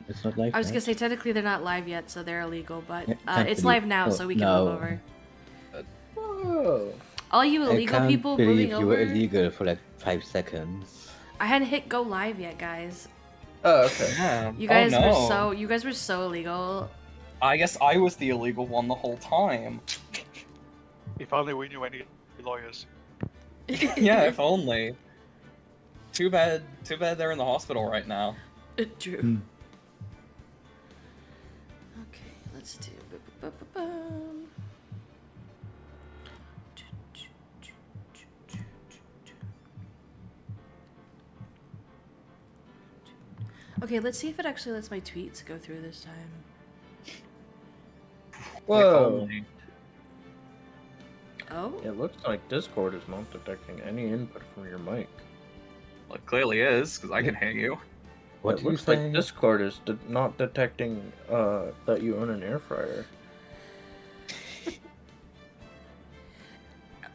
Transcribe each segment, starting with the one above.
It's not live I was yet? gonna say technically they're not live yet, so they're illegal, but I can't it's believe- live now, oh, so we can no. move over. Whoa. All you I illegal can't people believe moving you were over. illegal for like 5 seconds. I hadn't hit go live yet, guys. Oh, okay. Yeah. You guys oh, no. were so illegal. I guess I was the illegal one the whole time. If only we knew any lawyers. Yeah, if only. Too bad they're in the hospital right now. True. Hmm. Okay, let's do. Bu-bu-bu-bu-bum. Okay, let's see if it actually lets my tweets go through this time. If Whoa. only. Oh? It looks like Discord is not detecting any input from your mic. Well, it clearly is, because I can hear you. What It did you looks say? like Discord is not detecting that you own an air fryer.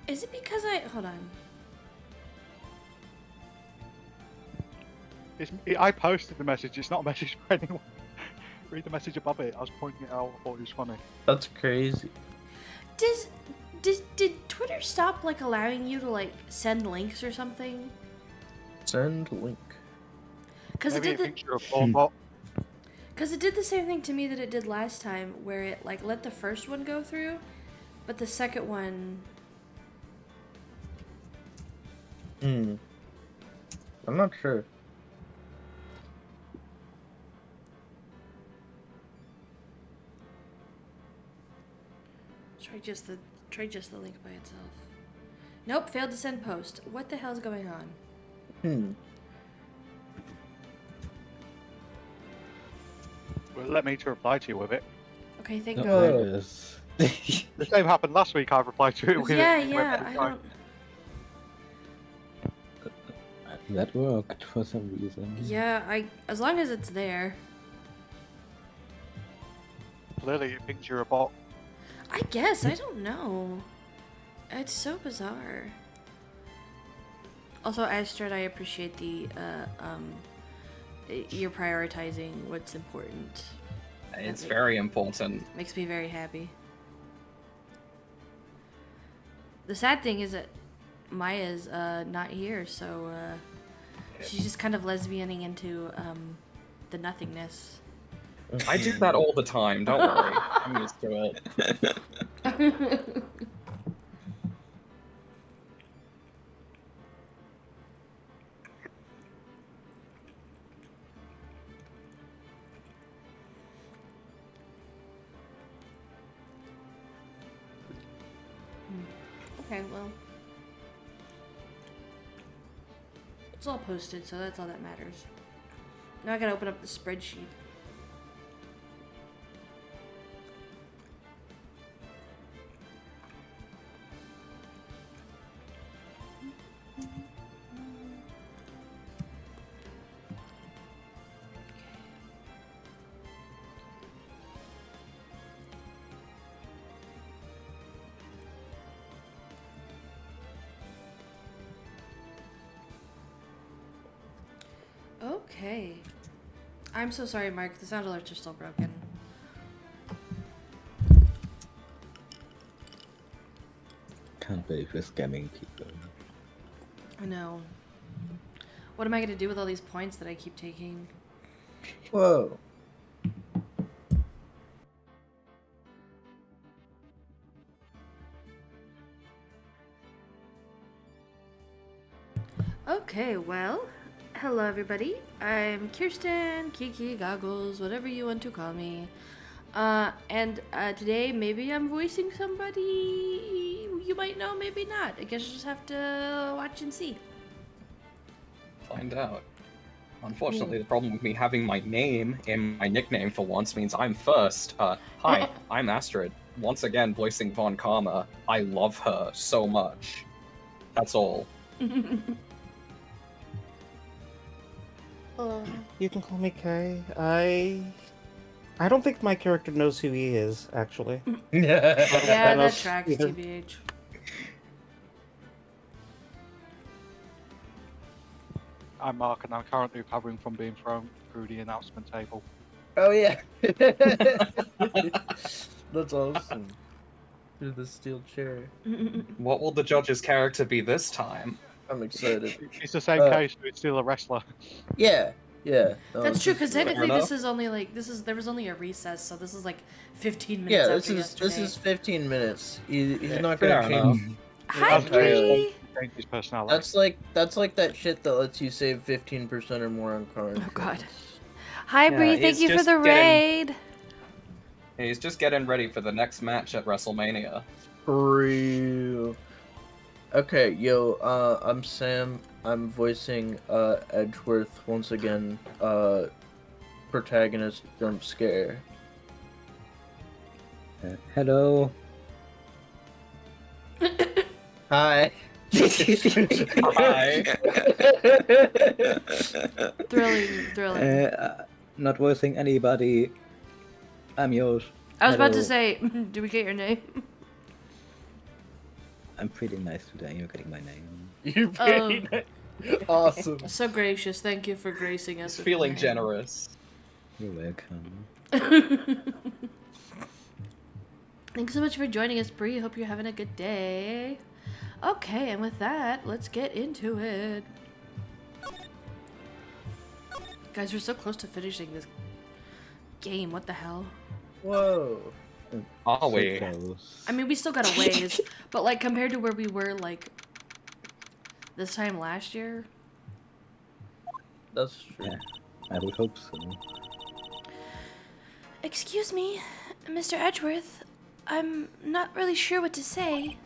Is it because hold on. I posted the message, it's not a message for anyone. Read the message above it, I was pointing it out, I thought it was funny. That's crazy. Did Twitter stop like allowing you to like send links or something? Send link. Because it Maybe did it thinks you're a bot. Because it did the same thing to me that it did last time, where it like let the first one go through, but the second one. I'm not sure. Try just the link by itself. Nope, failed to send post. What the hell's going on? Well, let me to reply to you with it. Okay, thank No, God. it is. The same happened last week, I replied to it with Yeah, it. yeah, I don't. That worked for some reason. Yeah, as long as it's there. Clearly it thinks you're a bot. I guess, I don't know. It's so bizarre. Also, Astrid, I appreciate the, you're prioritizing what's important. It's very important. Makes me very happy. The sad thing is that Maya's, not here, so, she's just kind of lesbianing into, the nothingness. I do that all the time, don't worry. I'm used to it. Okay, well. It's all posted, so that's all that matters. Now I gotta open up the spreadsheet. Okay. I'm so sorry, Mark. The sound alerts are still broken. Can't believe you're scamming people. I know. What am I gonna do with all these points that I keep taking? Whoa. Okay, well, hello everybody. I'm Kirsten, Kiki, Goggles, whatever you want to call me. And today maybe I'm voicing somebody you might know, maybe not. I guess you'll just have to watch and see. Find out. Unfortunately, the problem with me having my name in my nickname for once means I'm first. Hi, I'm Astrid. Once again, voicing Von Karma. I love her so much. That's all. You can call me Kay. I don't think my character knows who he is, actually. Yeah, that else tracks, either. TBH. I'm Mark and I'm currently recovering from being thrown. through the announcement table. Oh yeah. That's awesome. Through the steel chair. What will the judge's character be this time? I'm excited. It's the same case, but it's still a wrestler. Yeah. Yeah. No, That's this true is because great. technically enough. this is only like there was only a recess, so this is like 15 minutes Yeah, after this yesterday. is 15 minutes. He's Yeah, not fair gonna change. enough. Hi, Hasn't Bree. changed his personality. That's like that shit that lets you save 15% or more on car Oh, God. insurance. Hi, Yeah, Bree. Thank he's you for just the getting- raid. He's just getting ready for the next match at WrestleMania. Real. Okay, yo, I'm Sam. I'm voicing Edgeworth once again. Protagonist jump scare. Hello. Hi. Hi. Thrilling. Not voicing anybody. I'm yours. I was about to Hello. say, do we get your name? I'm pretty nice today. You're getting my name. You're pretty awesome. So gracious. Thank you for gracing us. He's with feeling your name. generous. You're welcome. Thanks so much for joining us, Bree. Hope you're having a good day. Okay, and with that, let's get into it. Guys, we're so close to finishing this game. What the hell? Whoa. Are So we? close. I mean, we still got a ways, but like compared to where we were like this time last year. That's true. Yeah, I would hope so. Excuse me, Mr. Edgeworth. I'm not really sure what to say.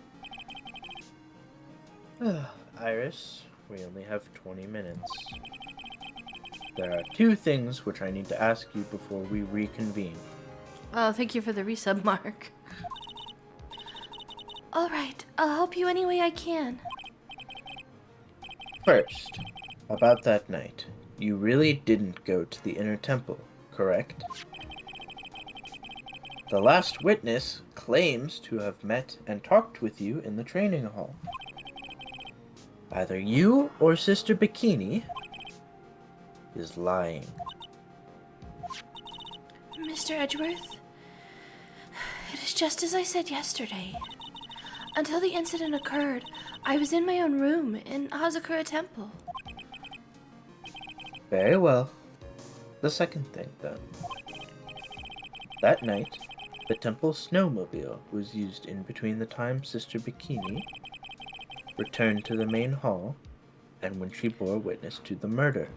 Iris, we only have 20 minutes. There are two things which I need to ask you before we reconvene. Oh, thank you for the resub, Mark. All right, I'll help you any way I can. First, about that night. You really didn't go to the inner temple, correct? The last witness claims to have met and talked with you in the training hall. Either you or Sister Bikini is lying. Mr. Edgeworth, it is just as I said yesterday. Until the incident occurred, I was in my own room in Hazakura Temple. Very well. The second thing, then. That night, the temple snowmobile was used in between the time Sister Bikini returned to the main hall and when she bore witness to the murder.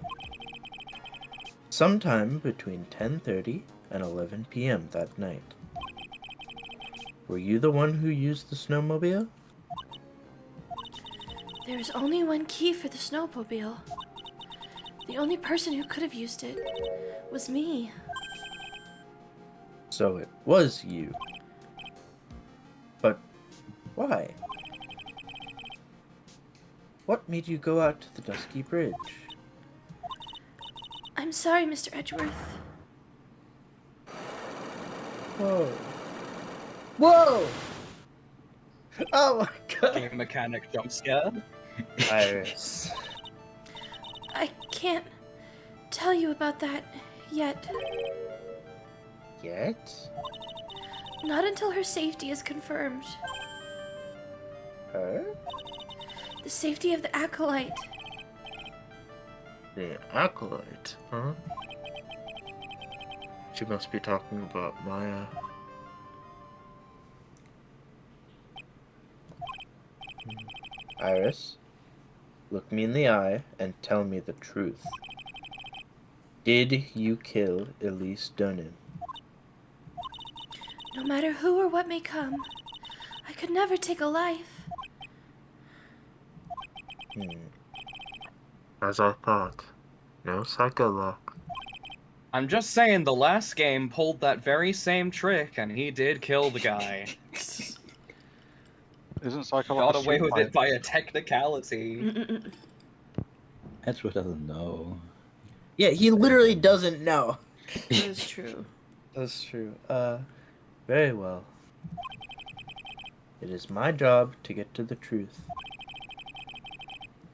Sometime between 10:30 and 11 p.m. that night. Were you the one who used the snowmobile? There is only one key for the snowmobile. The only person who could have used it was me. So it was you. But why? What made you go out to the Dusky Bridge? I'm sorry, Mr. Edgeworth. Whoa. Whoa! Oh my god! Game mechanic jump scare. Iris. I can't tell you about that yet. Yet? Not until her safety is confirmed. Her? The safety of the Acolyte. The Acolyte, huh? She must be talking about Maya. Iris, look me in the eye and tell me the truth. Did you kill Elise Dunham? No matter who or what may come, I could never take a life. As I thought. No psycho lock. I'm just saying, the last game pulled that very same trick, and he did kill the guy. Isn't Psycho Got like a away with Street it by a technicality. Edgeworth doesn't know. Yeah, he literally doesn't know. That is true. That's true. Very well. It is my job to get to the truth.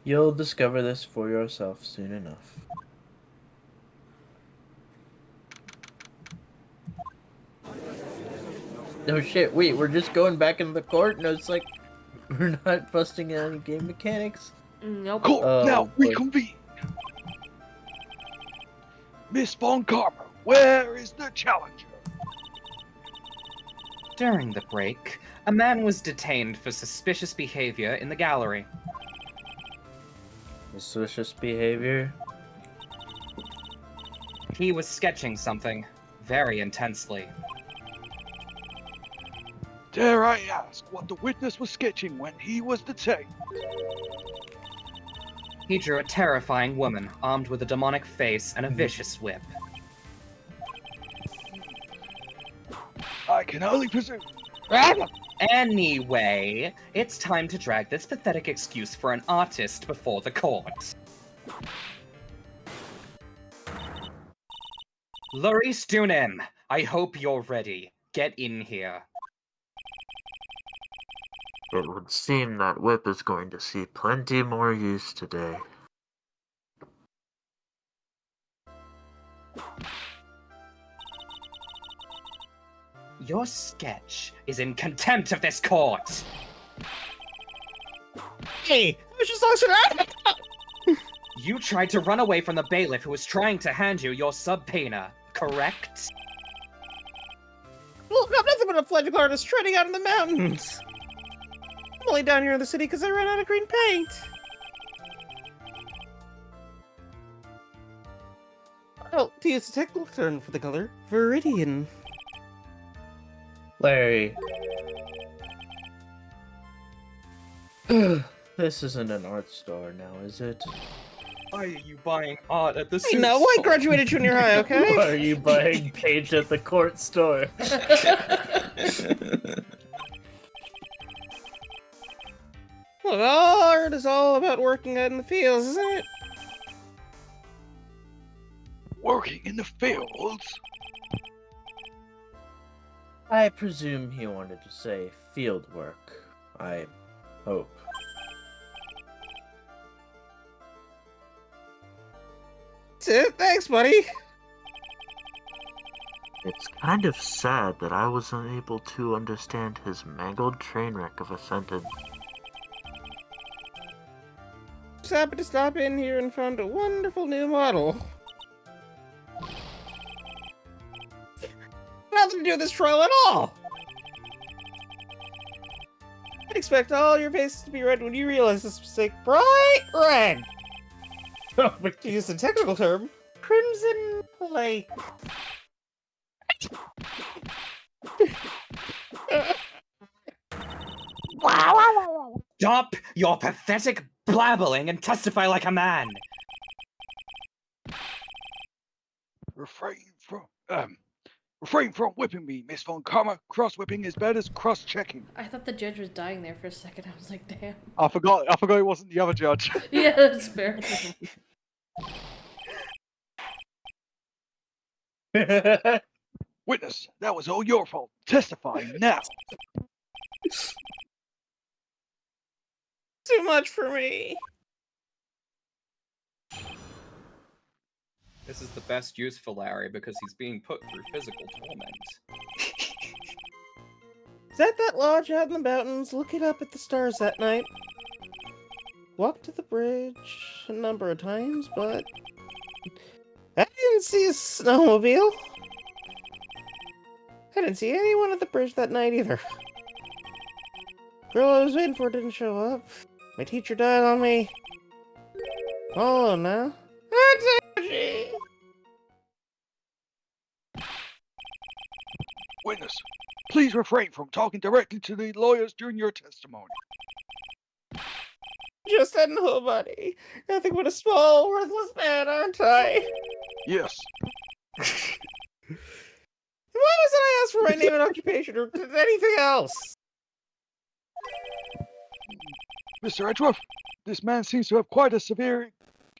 You'll discover this for yourself soon enough. No shit, wait, we're just going back into the court? No, it's like, we're not busting any game mechanics? Nope. Court Oh, now boy. reconvene. Miss Von Karma, where is the challenger? During the break, a man was detained for suspicious behavior in the gallery. Suspicious behavior? He was sketching something very intensely. Dare I ask what the witness was sketching when he was detained? He drew a terrifying woman armed with a demonic face and a vicious whip. I can only presume. Anyway, it's time to drag this pathetic excuse for an artist before the court. Larice Dunim, I hope you're ready. Get in here. It would seem that whip is going to see plenty more use today. Your sketch is in contempt of this court. Hey, I was just talking. You tried to run away from the bailiff who was trying to hand you your subpoena, correct? Look, I'm nothing but a fledgling artist treading out in the mountains. I'm only down here in the city because I ran out of green paint. Oh, to use the technical term for the color, Viridian. Larry. This isn't an art store now, is it? Why are you buying art at the Hey, no, I graduated junior high, okay? Why are you buying paint at the court store? Look, art is all about working out in the fields, isn't it? Working in the fields? I presume he wanted to say field work. I hope. That's it. Thanks, buddy. It's kind of sad that I was unable to understand his mangled train wreck of a sentence. Just happened to stop in here and found a wonderful new model. Nothing to do with this trial at all. I expect all your faces to be red when you realize this mistake. Bright red. To use the technical term, crimson plate. Stop your pathetic blabbling and testify like a man! Refrain from whipping me, Miss Von Karma. Cross-whipping is bad as cross-checking. I thought the judge was dying there for a second. I was like, damn. I forgot it wasn't the other judge. Yeah, that's fair. Witness, that was all your fault. Testify now. Too much for me. This is the best use for Larry because he's being put through physical torment. Is that lodge out in the mountains looking up at the stars that night? Walked to the bridge a number of times, but I didn't see a snowmobile. I didn't see anyone at the bridge that night either. Girl I was waiting for didn't show up. My teacher died on me. Oh, no. Witness, please refrain from talking directly to the lawyers during your testimony. Just a nobody. Nothing but a small, worthless man, aren't I? Yes. Why wasn't I asked for my name and occupation or anything else? Mr. Edgeworth, this man seems to have quite a severe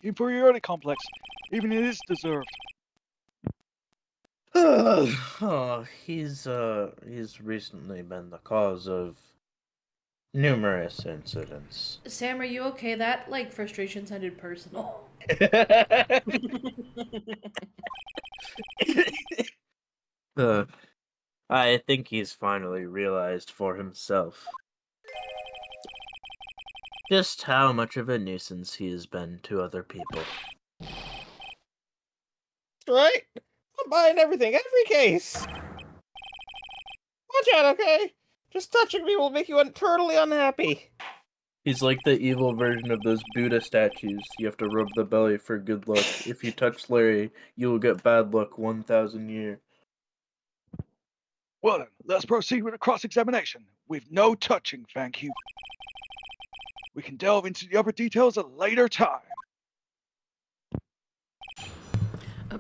inferiority complex. Even it is deserved. Oh, he's recently been the cause of numerous incidents. Sam, are you okay? That, like, frustration sounded personal. I think he's finally realized for himself just how much of a nuisance he has been to other people. Right? I'm buying everything, every case. Watch out, okay? Just touching me will make you eternally unhappy. He's like the evil version of those Buddha statues. You have to rub the belly for good luck. If you touch Larry, you will get bad luck 1,000 years. Well then, let's proceed with a cross-examination. With no touching, thank you. We can delve into the other details at a later time.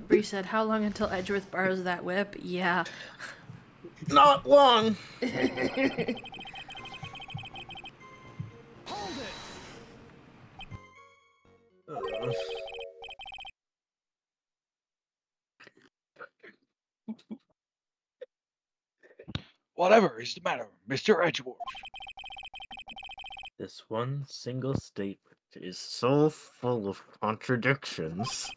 Bree said, how long until Edgeworth borrows that whip? Yeah. Not long! Whatever is the matter, Mr. Edgeworth? This one single statement is so full of contradictions.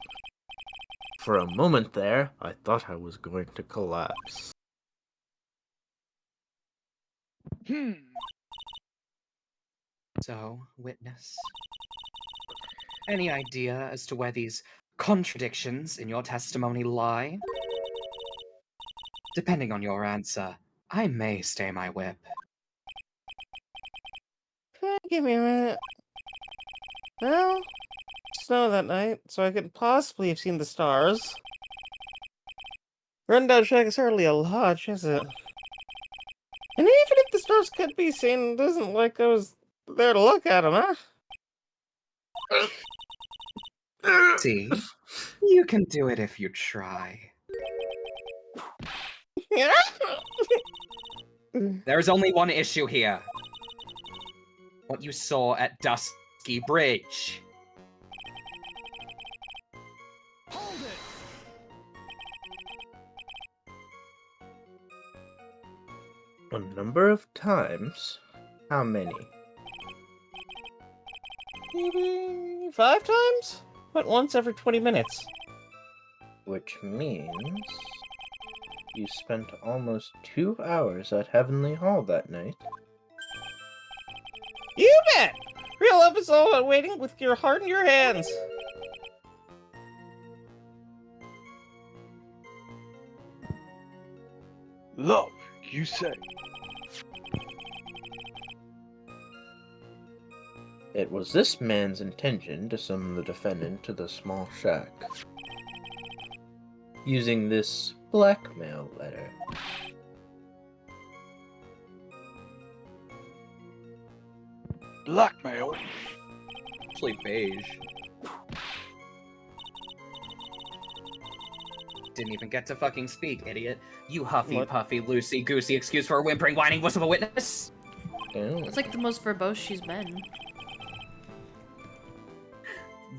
For a moment there, I thought I was going to collapse. So, witness. Any idea as to where these contradictions in your testimony lie? Depending on your answer, I may stay my whip. Give me a minute. Well, snow that night, so I could possibly have seen the stars. Rundown shack is hardly a lodge, is it? And even if the stars could be seen, it isn't like I was there to look at them, huh? See? You can do it if you try. There's only one issue here. What you saw at Dusky Bridge. A number of times? How many? Maybe 5 times? But once every 20 minutes. Which means you spent almost 2 hours at Heavenly Hall that night. You bet! Real love is all about waiting with your heart in your hands. Love, you say? It was this man's intention to summon the defendant to the small shack, using this blackmail letter. Blackmail? Actually, beige. Didn't even get to fucking speak, idiot. You huffy, What? puffy, loosey, goosey excuse for a whimpering, whining wuss of a witness. Oh. It's like the most verbose she's been.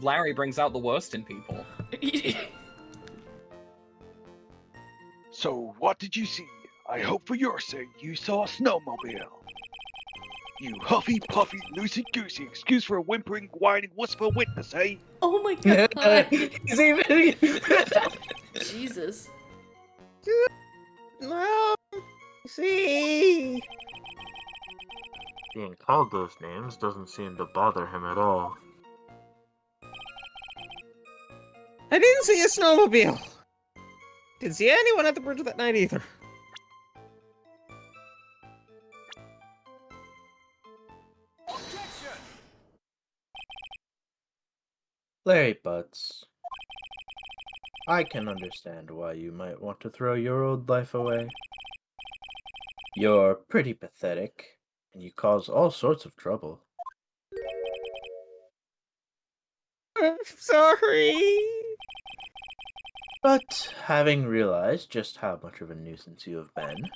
Larry brings out the worst in people. So, what did you see? I hope for your sake you saw a snowmobile. You huffy, puffy, loosey-goosey excuse for a whimpering, whining wuss of a witness, eh? Oh my god. He's even. Jesus. Well, see. Being called those names doesn't seem to bother him at all. I didn't see a snowmobile. Didn't see anyone at the bridge that night either. Larry Butts, I can understand why you might want to throw your old life away. You're pretty pathetic, and you cause all sorts of trouble. I'm sorry. But having realized just how much of a nuisance you have been,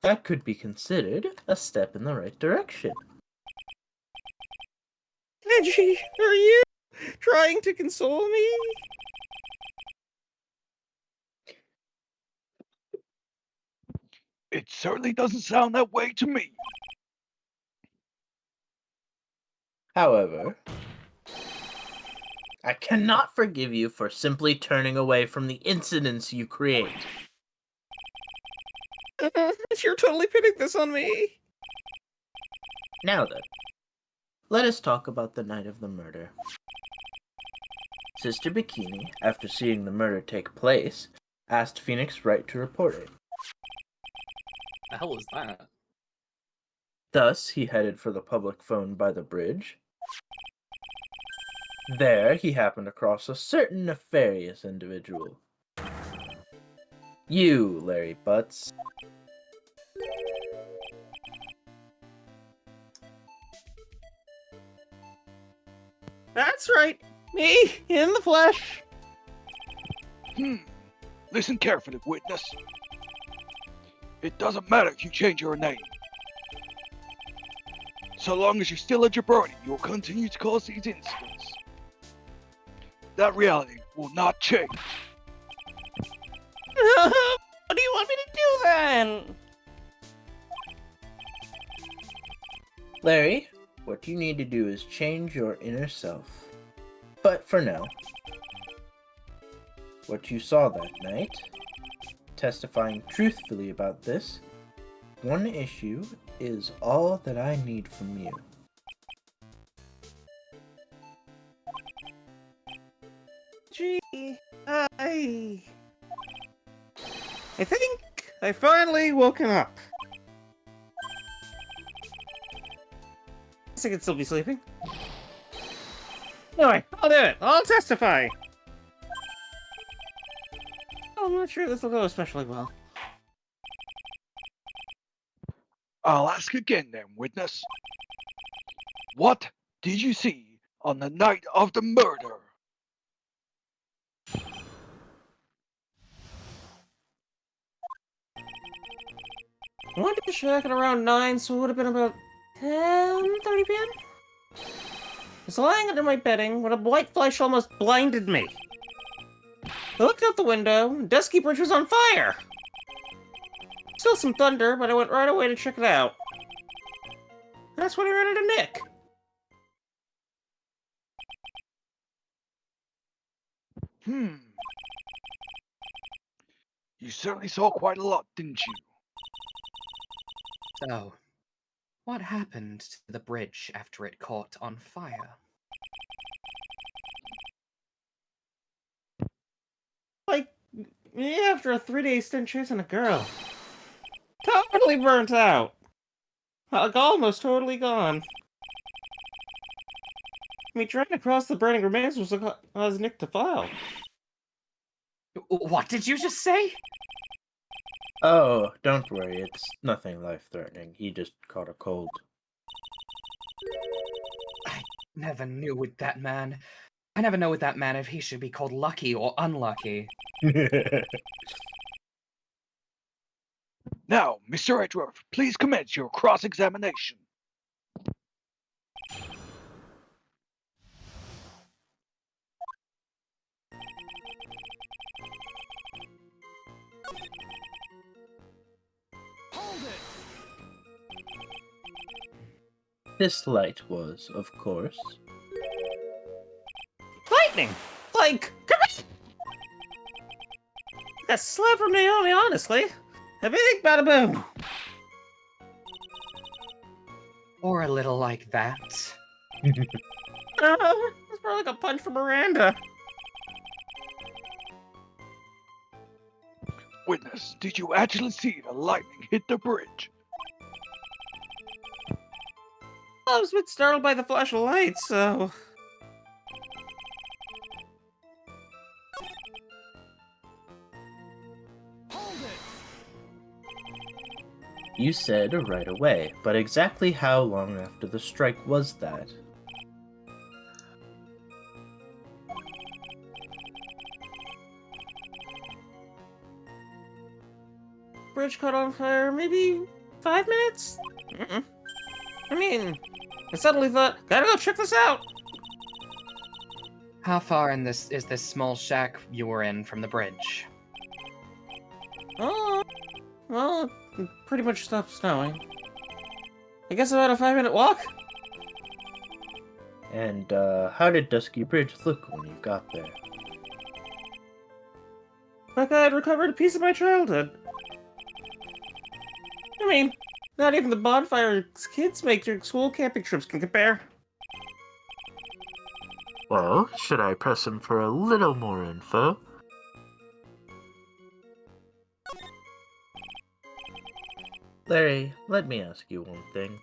that could be considered a step in the right direction. Angie, are you trying to console me? It certainly doesn't sound that way to me. However, I cannot forgive you for simply turning away from the incidents you create. You're totally pinning this on me. Now then, let us talk about the night of the murder. Sister Bikini, after seeing the murder take place, asked Phoenix Wright to report it. The hell is that? Thus, he headed for the public phone by the bridge. There, he happened across a certain nefarious individual. You, Larry Butts. That's right. Me, in the flesh. Listen carefully, witness. It doesn't matter if you change your name. So long as you're still a jabroni, you'll continue to cause these incidents. That reality will not change. What do you want me to do then? Larry, what you need to do is change your inner self. But for now, what you saw that night, testifying truthfully about this, one issue is all that I need from you. Gee, I think I finally woken up. Guess I could still be sleeping. Anyway, I'll do it. I'll testify. I'm not sure this will go especially well. I'll ask again then, witness. What did you see on the night of the murder? I went to the shack at around 9, so it would have been about 10:30 p.m. I was lying under my bedding when a white flash almost blinded me. I looked out the window, and Dusky Bridge was on fire! Still some thunder, but I went right away to check it out. That's when I ran into Nick. You certainly saw quite a lot, didn't you? So, what happened to the bridge after it caught on fire? Like, me after a 3-day stint chasing a girl. Totally burnt out. Like, almost totally gone. Me trying to cross the burning remains was what caused Nick to file. What did you just say? Oh, don't worry, it's nothing life-threatening. He just caught a cold. I never knew with that man. I never know with that man if he should be called lucky or unlucky. Now, Mr. Edgeworth, please commence your cross-examination. This light was, of course, Lightning! Like, a slap from Naomi, honestly. A big bada boom. Or a little like that. It's more like a punch from Miranda. Witness, did you actually see the lightning hit the bridge? I was a bit startled by the flash of lights, so... you said right away, but exactly how long after the strike was that? Bridge caught on fire, maybe 5 minutes? I mean, I suddenly thought, gotta go check this out! How far in this is this small shack you were in from the bridge? Oh, well, it pretty much stopped snowing. I guess about a 5-minute walk? And, how did Dusky Bridge look when you got there? Like I'd recovered a piece of my childhood. I mean, not even the bonfire kids make during school camping trips can compare. Well, should I press him for a little more info? Larry, let me ask you one thing.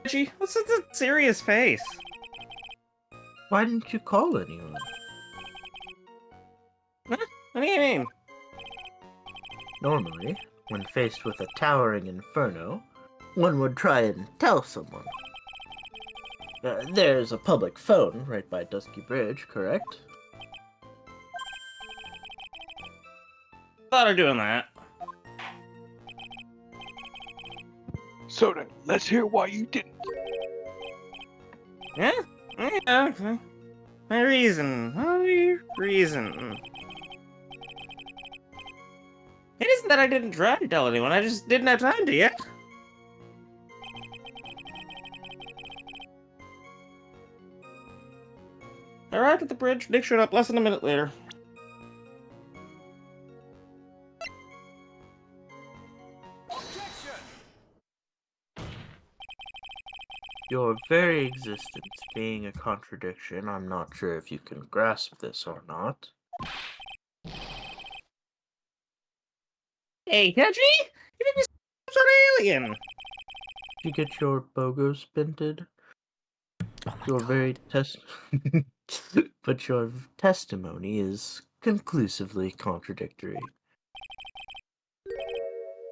Reggie, what's with the serious face? Why didn't you call anyone? What do you mean? Normally, when faced with a towering inferno, one would try and tell someone. There's a public phone right by Dusky Bridge, correct? Thought of doing that. So then, let's hear why you didn't. Yeah? Yeah, okay. My reason. It isn't that I didn't try to tell anyone, I just didn't have time to yet. I arrived at the bridge, Nick showed up less than a minute later. Your very existence being a contradiction, I'm not sure if you can grasp this or not. Hey, Kedgy! You made me some alien! Did you get your BOGO spinted? Your very but your testimony is conclusively contradictory.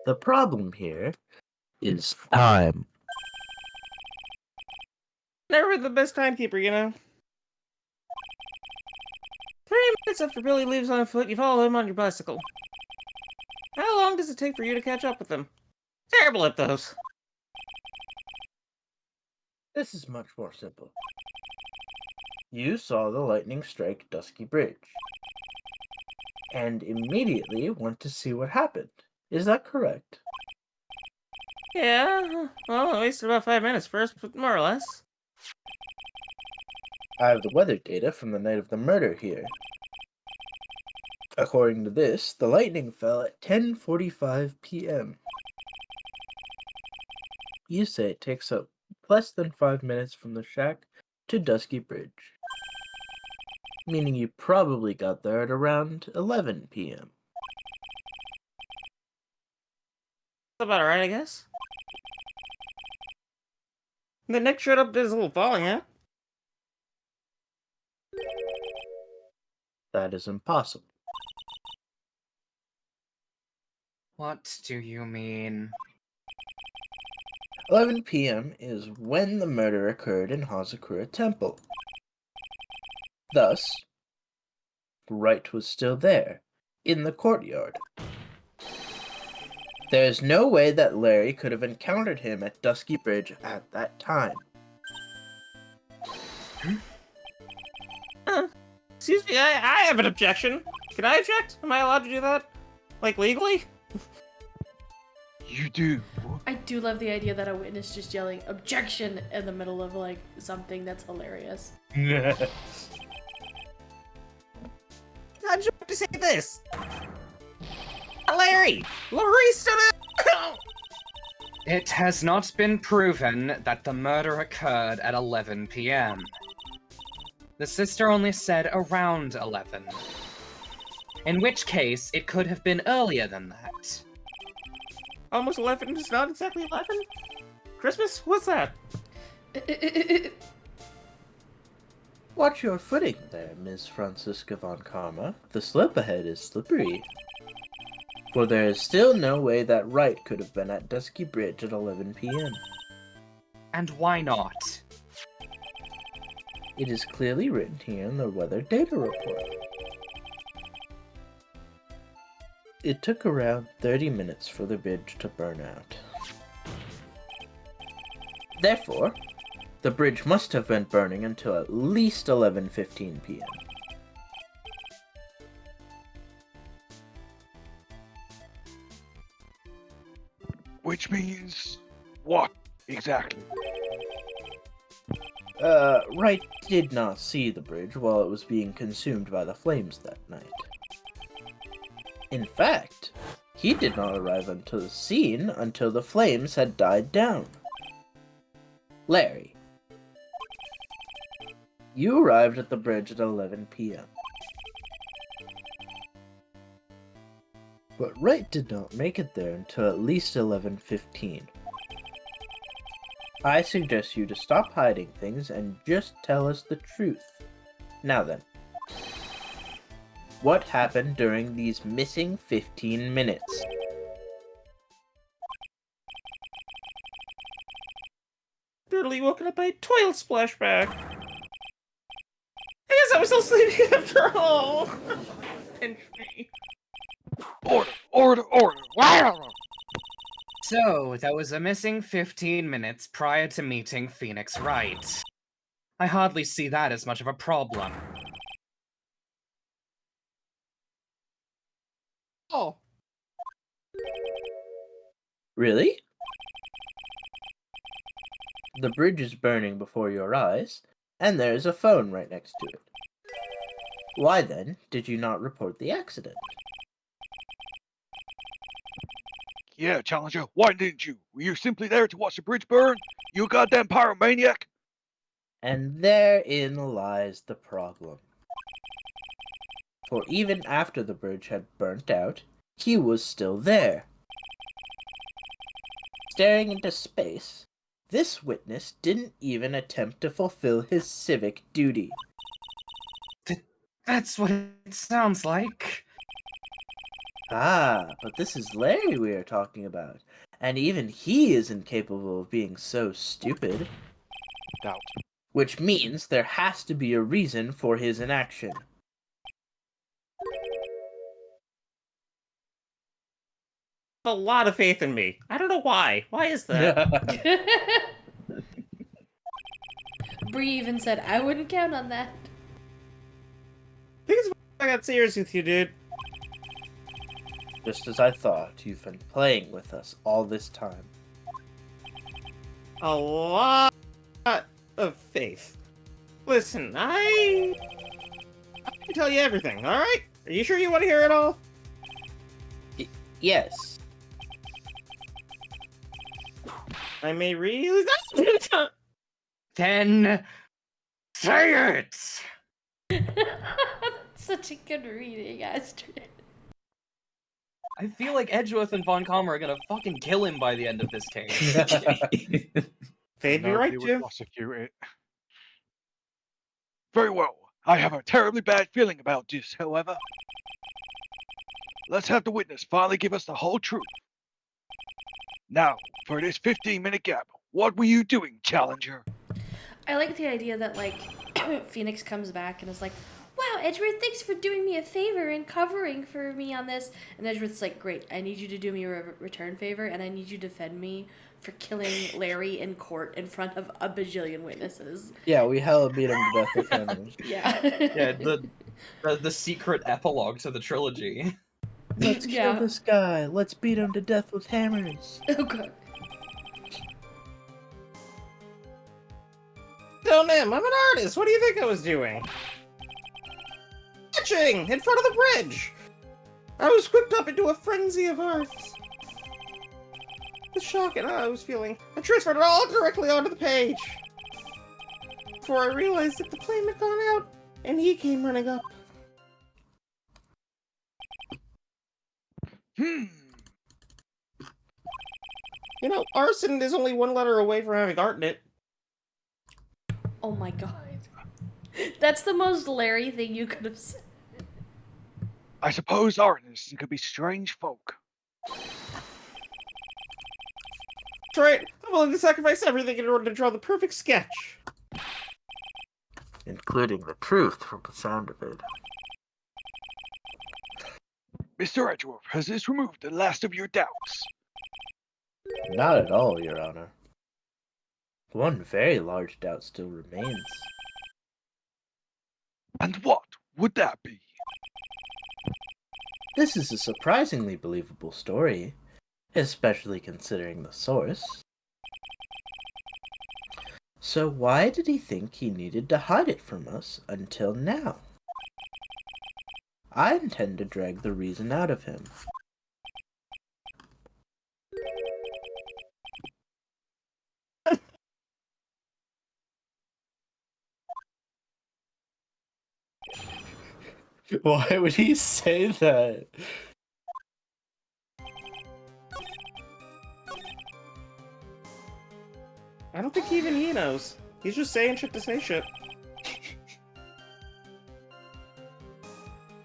The problem here is time. Never been the best timekeeper, you know. 3 minutes after Billy leaves on foot, you follow him on your bicycle. How long does it take for you to catch up with him? Terrible at those. This is much more simple. You saw the lightning strike Dusky Bridge, and immediately went to see what happened. Is that correct? Yeah, well, I wasted about 5 minutes first, but more or less. I have the weather data from the night of the murder here. According to this, the lightning fell at 10:45 p.m. You say it takes up less than 5 minutes from the shack to Dusky Bridge, meaning you probably got there at around 11 p.m. That's about right, I guess. Then Nick showed up, did his little falling, huh? That is impossible. What do you mean? 11 p.m. is when the murder occurred in Hazakura Temple. Thus, Wright was still there, in the courtyard. There is no way that Larry could have encountered him at Dusky Bridge at that time. Excuse me, I have an objection. Can I object? Am I allowed to do that? Like, legally? You do. I do love the idea that a witness just yelling objection in the middle of like something. That's hilarious. How'd you have to say this? Larry! Larry stood up! It has not been proven that the murder occurred at 11 p.m. The sister only said around 11. In which case, it could have been earlier than that. Almost 11 is not exactly 11? Christmas? What's that? Watch your footing there, Miss Francisca von Karma. The slope ahead is slippery. For there is still no way that Wright could have been at Dusky Bridge at 11 p.m. And why not? It is clearly written here in the weather data report. It took around 30 minutes for the bridge to burn out. Therefore, the bridge must have been burning until at least 11:15 p.m. Which means what exactly? Wright did not see the bridge while it was being consumed by the flames that night. In fact, he did not arrive onto the scene until the flames had died down. Larry, you arrived at the bridge at 11 p.m. But Wright did not make it there until at least 11:15. I suggest you to stop hiding things and just tell us the truth. Now then, what happened during these missing 15 minutes? Brutally woken up by a toilet splashback. I guess I was still sleeping after all. Pinch me. Order, order, order! Wow! So, that was a missing 15 minutes prior to meeting Phoenix Wright. I hardly see that as much of a problem. Oh. Really? The bridge is burning before your eyes, and there is a phone right next to it. Why then did you not report the accident? Yeah, Challenger, why didn't you? Were you simply there to watch the bridge burn? You goddamn pyromaniac! And therein lies the problem. For even after the bridge had burnt out, he was still there. Staring into space, this witness didn't even attempt to fulfill his civic duty. That's what it sounds like. Ah, but this is Larry we are talking about, and even he is incapable of being so stupid. Doubt. Which means there has to be a reason for his inaction. A lot of faith in me. I don't know why. Why is that? Bree even said, I wouldn't count on that. Because I got serious with you, dude. Just as I thought, you've been playing with us all this time. A lot of faith. Listen, I can tell you everything, alright? Are you sure you want to hear it all? Yes. I may really... Then... say it! Such a good reading, Astrid. I feel like Edgeworth and Von Commer are gonna fucking kill him by the end of this case. Faith me right, Jim. Prosecute it. Very well. I have a terribly bad feeling about this, however. Let's have the witness finally give us the whole truth. Now, for this 15-minute gap, what were you doing, Challenger? I like the idea that, like, Phoenix comes back and is like, wow, Edgeworth, thanks for doing me a favor and covering for me on this. And Edgeworth's like, great, I need you to do me a return favor, and I need you to defend me for killing Larry in court in front of a bajillion witnesses. Yeah, we hella beat him to death with hammers. Yeah. Yeah, the secret epilogue to the trilogy. Let's kill this guy. Let's beat him to death with hammers. Oh, God. Don't him. I'm an artist. What do you think I was doing? Sketching in front of the bridge. I was whipped up into a frenzy of art. The shock and awe I was feeling, I transferred it all directly onto the page. Before I realized that the flame had gone out, and he came running up. You know, arson is only one letter away from having art in it. Oh, my God. That's the most Larry thing you could have said. I suppose artists could be strange folk. That's right. I'm willing to sacrifice everything in order to draw the perfect sketch. Including the truth from the sound of it. Mr. Edgeworth, has this removed the last of your doubts? Not at all, Your Honor. One very large doubt still remains. And what would that be? This is a surprisingly believable story, especially considering the source. So why did he think he needed to hide it from us until now? I intend to drag the reason out of him. Why would he say that? I don't think even he knows. He's just saying shit to say shit.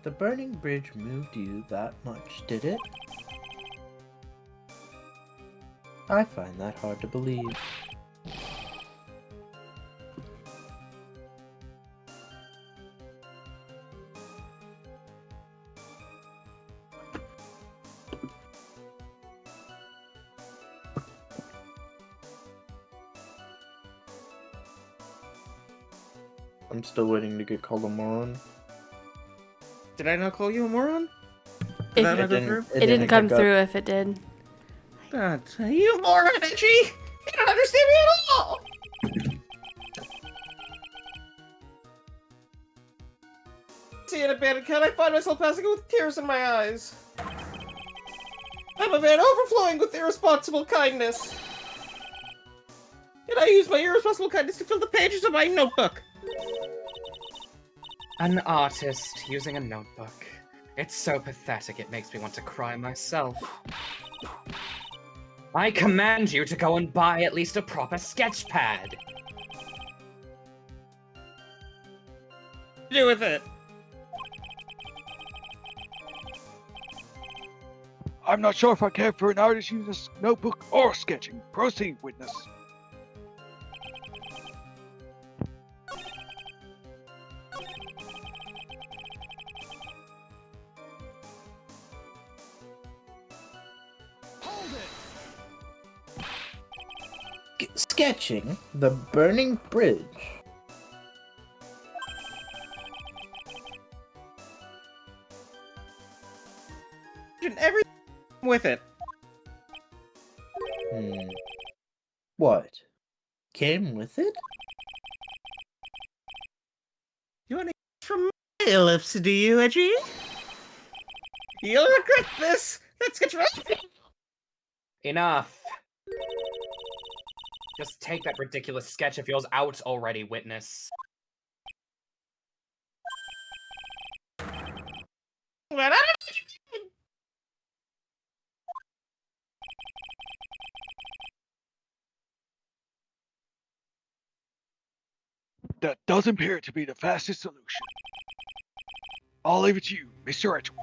The burning bridge moved you that much, did it? I find that hard to believe. I'm still waiting to get called a moron. Did I not call you a moron? If- Did that not go through? It didn't come through if it did. God, you moron, Edgy! You don't understand me at all! See an abandoned cat, I find myself passing with tears in my eyes. I'm a man overflowing with irresponsible kindness. And I use my irresponsible kindness to fill the pages of my notebook. An artist using a notebook. It's so pathetic it makes me want to cry myself. I command you to go and buy at least a proper sketch pad. Do with it. I'm not sure if I care for an artist using a notebook or sketching. Proceed, witness. Sketching the burning bridge. Everything with it. What? Came with it? You want to eat from my lips, do you, Edgy? You'll regret this! Let's get ready! Enough. Just take that ridiculous sketch of yours out already, witness. But I don't... That does appear to be the fastest solution. I'll leave it to you, Mr. Edgewood.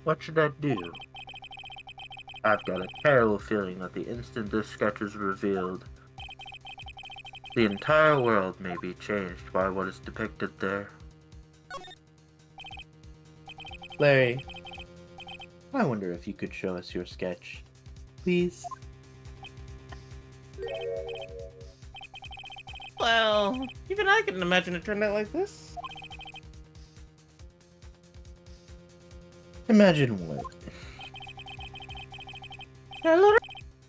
What should I do? I've got a terrible feeling that the instant this sketch is revealed, the entire world may be changed by what is depicted there. Larry, I wonder if you could show us your sketch. Please? Well, even I couldn't imagine it turned out like this. Imagine what? Hello,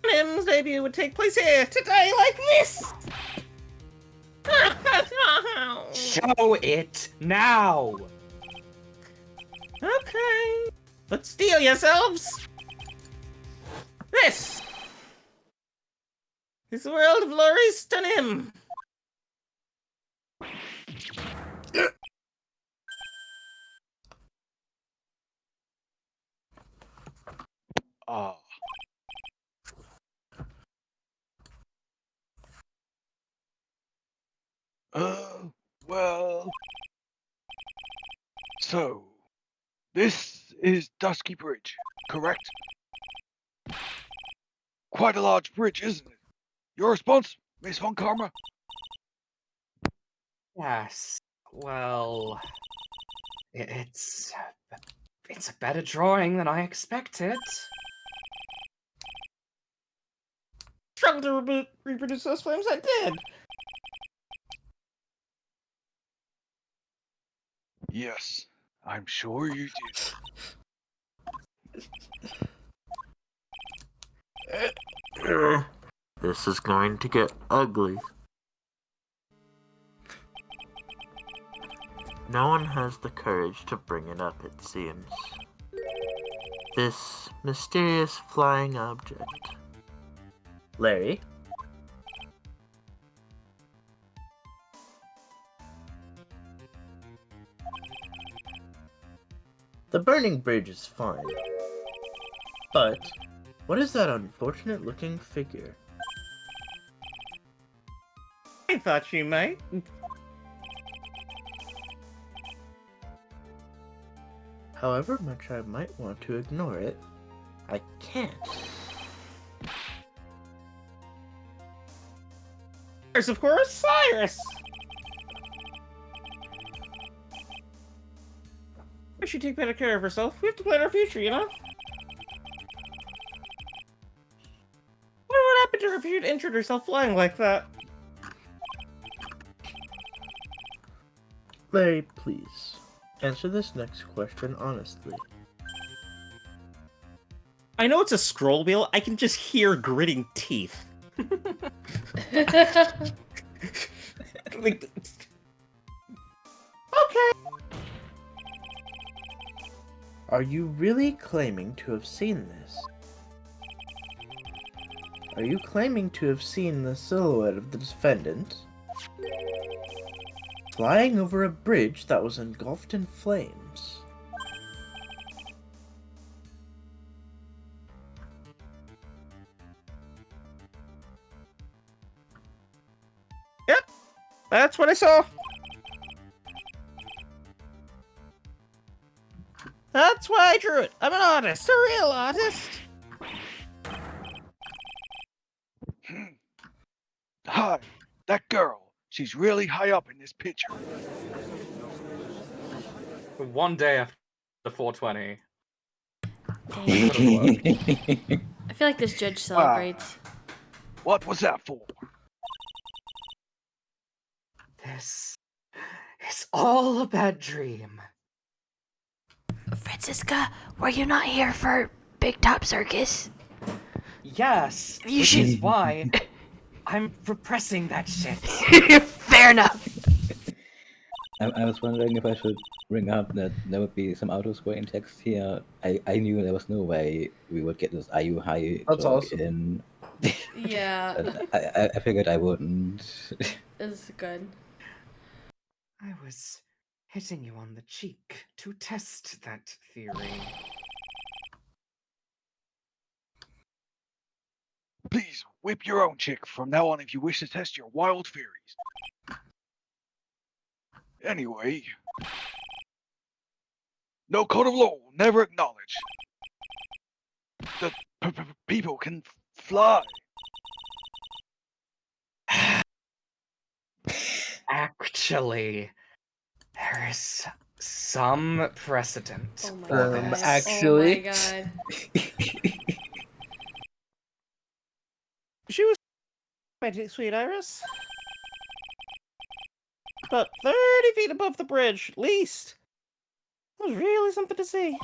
M's debut would take place here today like this! Show it now! Okay, but steel yourselves! This is the world of Laurie Stunim. Ah. Well. So, this is Dusky Bridge, correct? Quite a large bridge, isn't it? Your response, Miss Von Karma? Yes. Well, it's a better drawing than I expected. Struggled to reproduce those flames, I did. Yes, I'm sure you did. This is going to get ugly. no one has the courage to bring it up, it seems. This mysterious flying object. Larry? The burning bridge is fine. But, what is that unfortunate looking figure? I thought you might. However much I might want to ignore it, I can't. There's, of course, Cyrus! We should take better care of herself. We have to plan our future, you know? What would happen to her if you'd injured herself flying like that? Larry, please, answer this next question honestly. I know it's a scroll wheel, I can just hear gritting teeth. Like, okay. Are you really claiming to have seen this? Are you claiming to have seen the silhouette of the defendant flying over a bridge that was engulfed in flames? Yep, that's what I saw. That's why I drew it. I'm an artist, a real artist. Hi, that girl. She's really high up in this picture. One day after 420. Dang. I feel like this judge celebrates. What was that for? This is all a bad dream. Francisca, were you not here for Big Top Circus? Yes, You which should- is why I'm repressing that shit. Fair enough. I was wondering if I should bring up that there would be some auto-scrolling text here. I knew there was no way we would get this "Are you high?" That's joke awesome. in. Yeah, But I figured I wouldn't. it's good. I was hitting you on the cheek to test that theory. Please whip your own chick from now on if you wish to test your wild theories. Anyway, no code of law will never acknowledge that people can fly. Actually, there is some precedent Oh my for god. this. actually- Oh my god. She was my sweet Iris. About 30 feet above the bridge, at least. That was really something to see.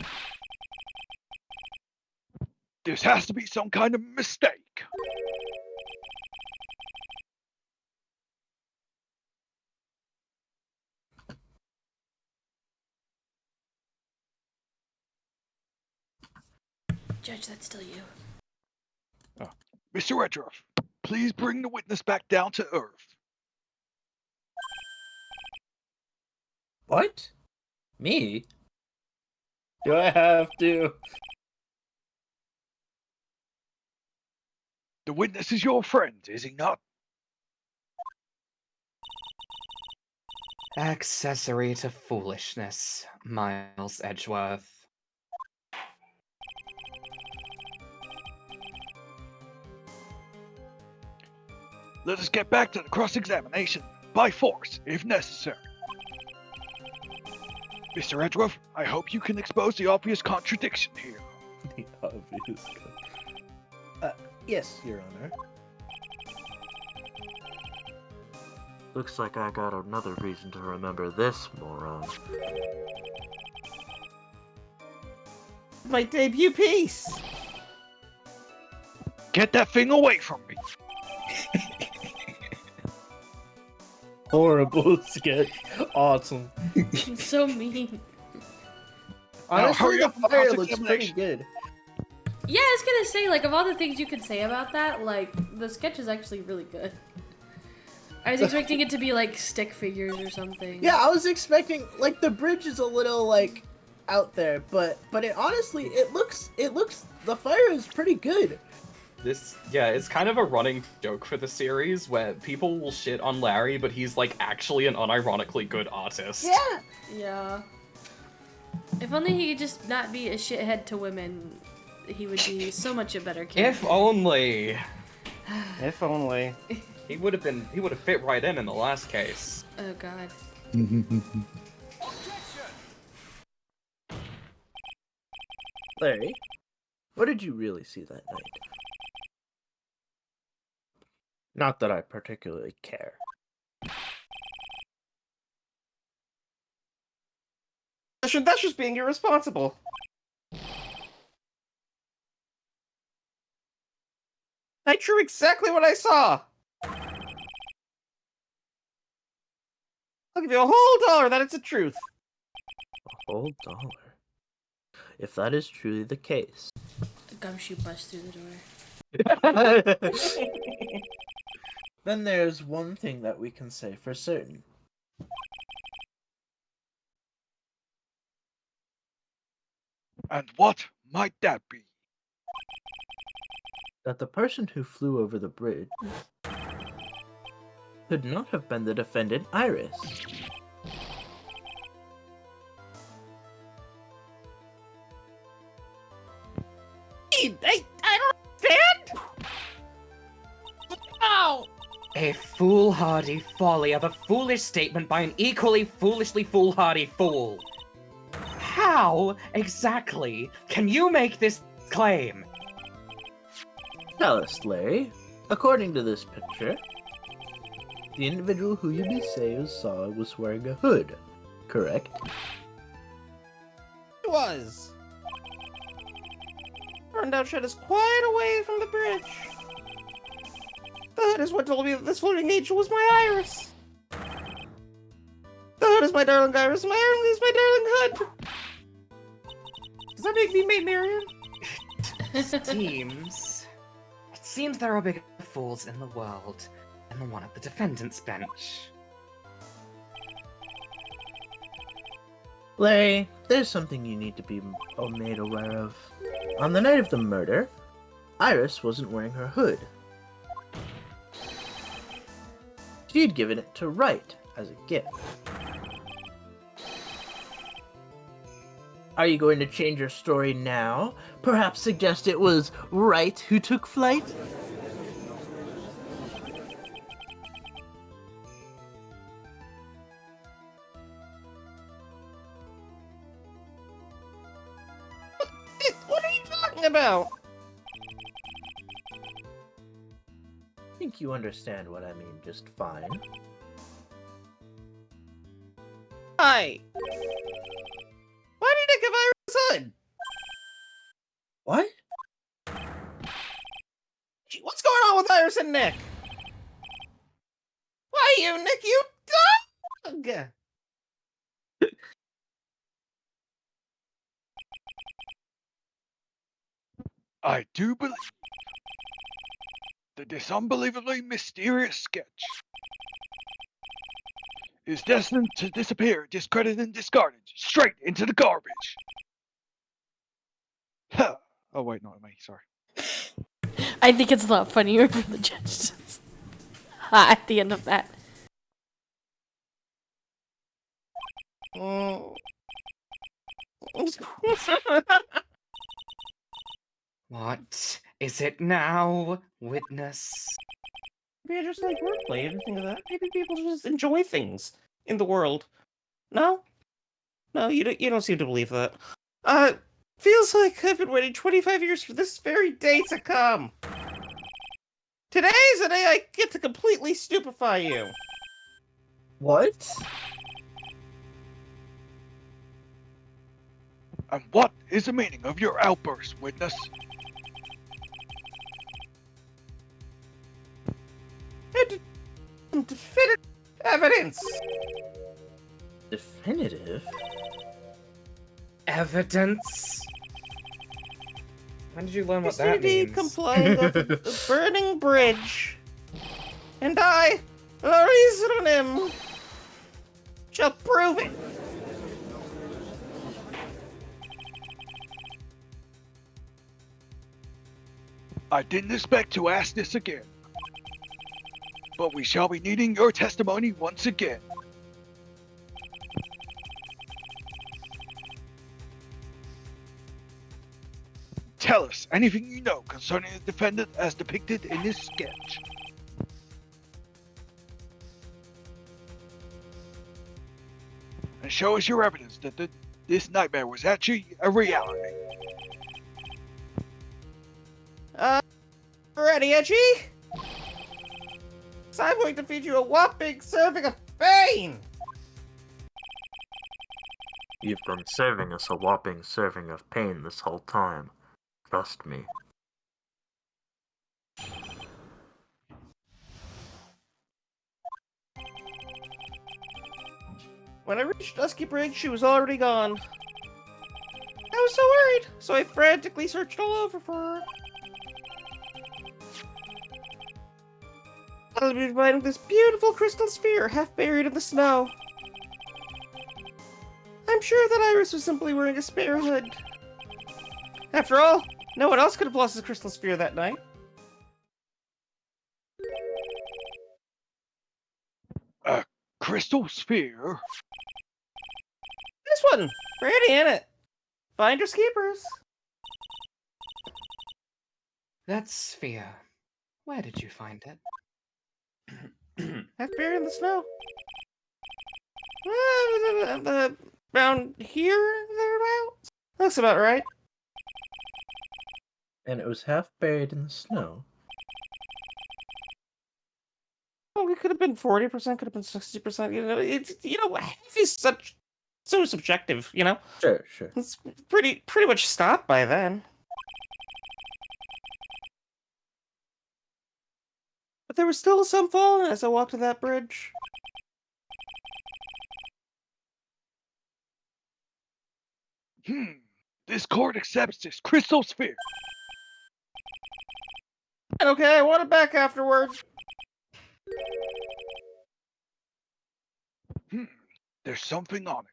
This has to be some kind of mistake. Judge, that's still you. Mr. Redruff, please bring the witness back down to earth. What? Me? Do I have to? The witness is your friend, is he not? Accessory to foolishness, Miles Edgeworth. Let us get back to the cross-examination, by force, if necessary. Mr. Redruff, I hope you can expose the obvious contradiction here. The obvious. Yes, Your Honor. Looks like I got another reason to remember this moron. My debut piece. Get that thing away from me! Horrible sketch. Awesome. So mean. Honestly, hurry the up with the fire house looks pretty examination. good. Yeah, I was gonna say, like, of all the things you could say about that, like, the sketch is actually really good. I was expecting it to be, like, stick figures or something. Yeah, I was expecting, like, the bridge is a little, like, out there, but it honestly, it looks, the fire is pretty good. It's kind of a running joke for the series where people will shit on Larry, but he's like actually an unironically good artist. Yeah. Yeah. If only he could just not be a shithead to women, he would be so much a better character. If only. If only. He would have fit right in the last case. Oh god. Larry, what did you really see that night? Not that I particularly care. That's just being irresponsible. I drew exactly what I saw. I'll give you a whole $1 that it's the truth. A whole $1. If that is truly the case. The gumshoe busts through the door. Then there's one thing that we can say for certain. And what might that be? That the person who flew over the bridge could not have been the defendant Iris. I don't understand. Ow! A foolhardy folly of a foolish statement by an equally foolishly foolhardy fool. How exactly can you make this claim? Tell us, Larry. According to this picture, the individual who you saw was wearing a hood, correct? It was. Turned out Shed is quite away from the bridge. The hood is what told me that this floating angel was my Iris. The hood is my darling Iris, my Iris is my darling hood. Does that make me Maid Marian? It seems there are bigger fools in the world than the one at the defendant's bench. Larry, there's something you need to be made aware of. On the night of the murder, Iris wasn't wearing her hood. She had given it to Wright as a gift. Are you going to change your story now? Perhaps suggest it was Wright who took flight? What are you talking about? I think you understand what I mean just fine. Hi. Why did I give Iris hood? What? Gee, what's going on with Iris and Nick? Why you, Nick, you dog? I do believe that this unbelievably mysterious sketch is destined to disappear, discredited, and discarded straight into the garbage. Huh. Oh wait, not me. Sorry. I think it's a lot funnier for the judge at the end of that. What is it now, witness? Maybe I just like wordplay, anything like that. Maybe people just enjoy things in the world. No? No, you don't seem to believe that. Feels like I've been waiting 25 years for this very day to come. Today's the day I get to completely stupefy you. What? And what is the meaning of your outburst, witness? Definitive evidence evidence! Definitive? Evidence? When did you learn what Mr. that D means? complained of the burning bridge. And I, Laurisanim, shall prove it. I didn't expect to ask this again, but we shall be needing your testimony once again. Tell us anything you know concerning the defendant as depicted in this sketch. And show us your evidence that this nightmare was actually a reality. Ready, Edgy? So I'm going to feed you a whopping serving of pain! You've been serving us a whopping serving of pain this whole time. Trust me. When I reached Dusky Bridge, she was already gone. I was so worried, so I frantically searched all over for her. I'll be finding this beautiful crystal sphere half buried in the snow. I'm sure that Iris was simply wearing a spare hood. After all, no one else could have lost the crystal sphere that night. A crystal sphere? This one! Pretty in it. Finders keepers. That sphere. Where did you find it? Half buried in the snow. Around here, thereabouts? Looks about right. And it was half buried in the snow. Well, it could have been 40%, could have been 60%. Half is so subjective. Sure, sure. It's pretty much stopped by then. But there was still some falling as I walked to that bridge. This court accepts this crystal sphere. Okay, I want it back afterwards. There's something on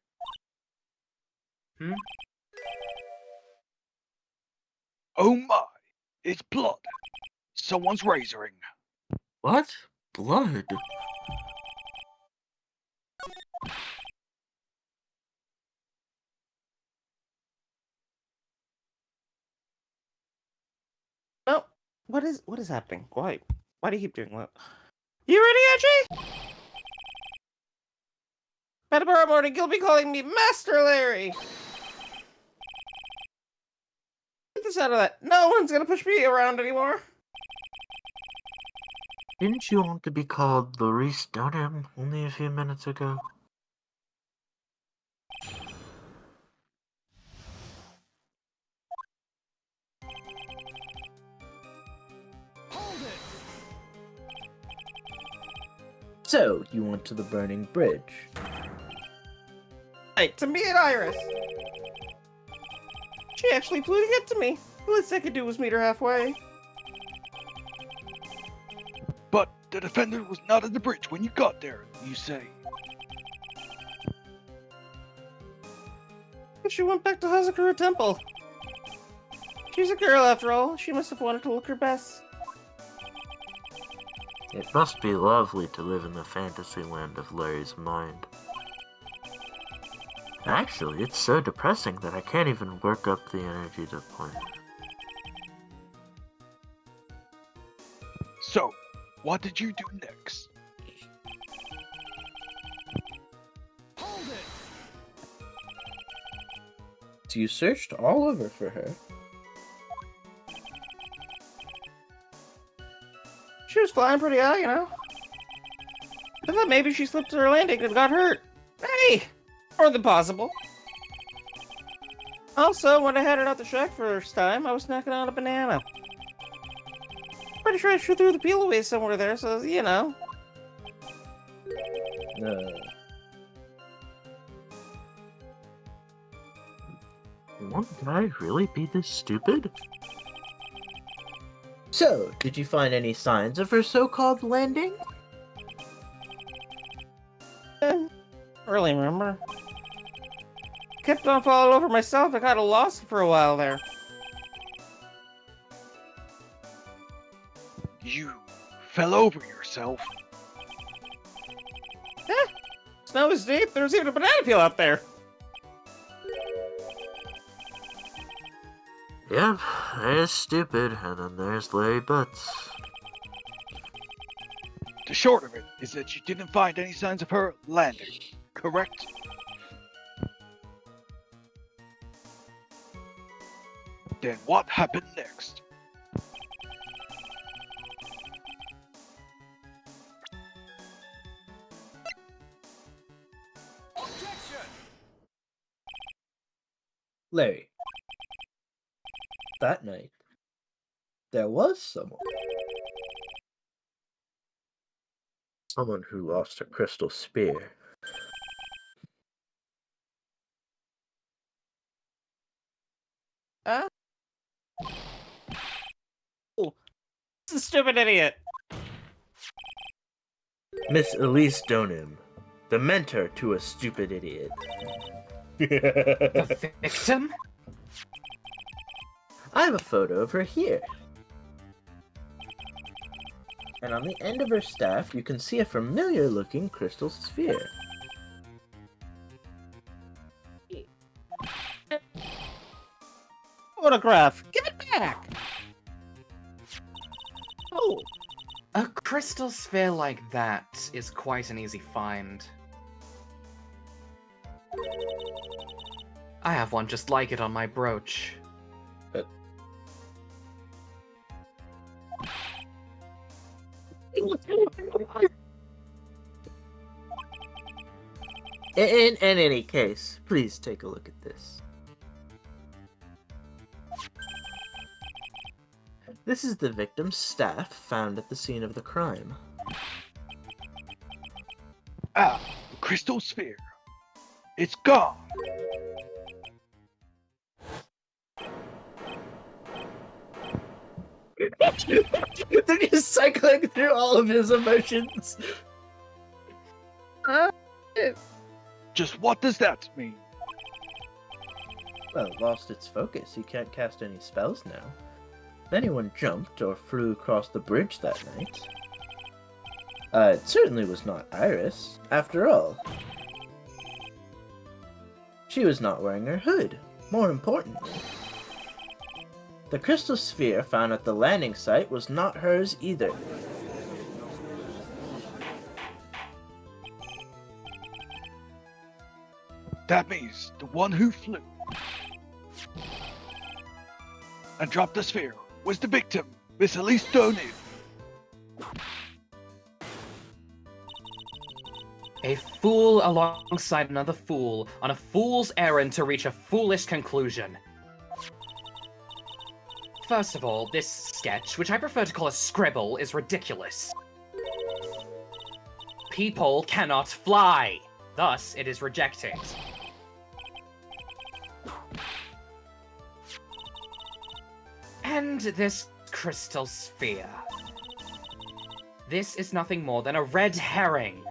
it. Oh my, it's blood. Someone's razoring. What? Blood? No, what is happening? Why do you keep doing that? You ready, Edgy? By tomorrow morning, you'll be calling me Master Larry. Get this out of that. No one's gonna push me around anymore. Didn't you want to be called Laurice Dunham only a few minutes ago? So, you went to the burning bridge. Right, to me and Iris. She actually flew to get to me. The least I could do was meet her halfway. But the defendant was not at the bridge when you got there, you say. She went back to Hazakura Temple. She's a girl after all. She must have wanted to look her best. It must be lovely to live in the fantasy land of Larry's mind. Actually, it's so depressing that I can't even work up the energy to play. So, what did you do next? So you searched all over for her. She was flying pretty high, I thought maybe she slipped to her landing and got hurt. Hey! More than possible. Also, when I headed out the shack first time, I was snacking on a banana. Pretty sure I threw the peel away somewhere there, so, And One guy really be this stupid? So, did you find any signs of her so-called landing? Really remember? Kept on falling over myself. I got lost for a while there. You fell over yourself. Snow is deep. There's even a banana peel out there. Yep, there's stupid, and then there's Larry Butts. The short of it is that you didn't find any signs of her landing, correct? Then what happened next? Larry. That night, there was someone. Someone who lost a crystal spear. Oh, this is a stupid idiot. Miss Elise Donim, the mentor to a stupid idiot. The victim? I have a photo of her here. And on the end of her staff, you can see a familiar-looking crystal sphere. Photograph. Give it back. Oh, A crystal sphere like that is quite an easy find. I have one just like it on my brooch. In any case, please take a look at this. This is the victim's staff found at the scene of the crime. Ah, the crystal sphere. It's gone. They're just cycling through all of his emotions. Just what does that mean? Well, lost its focus. He can't cast any spells now. If anyone jumped or flew across the bridge that night, it certainly was not Iris. After all, she was not wearing her hood. More importantly, the crystal sphere found at the landing site was not hers either. That means the one who flew and dropped the sphere was the victim, Miss Elise Donim. A fool alongside another fool on a fool's errand to reach a foolish conclusion. First of all, this sketch, which I prefer to call a scribble, is ridiculous. People cannot fly. Thus, it is rejected. And this crystal sphere. This is nothing more than a red herring.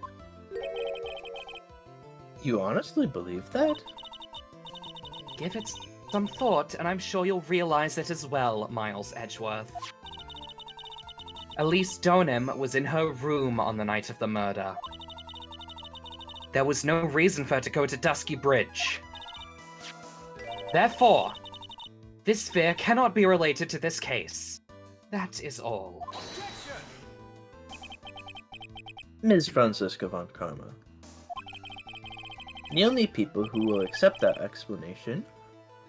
You honestly believe that? Give it some thought, and I'm sure you'll realize it as well, Miles Edgeworth. Elise Donim was in her room on the night of the murder. There was no reason for her to go to Dusky Bridge. Therefore, this sphere cannot be related to this case. That is all. Ms. Franziska von Karma. The only people who will accept that explanation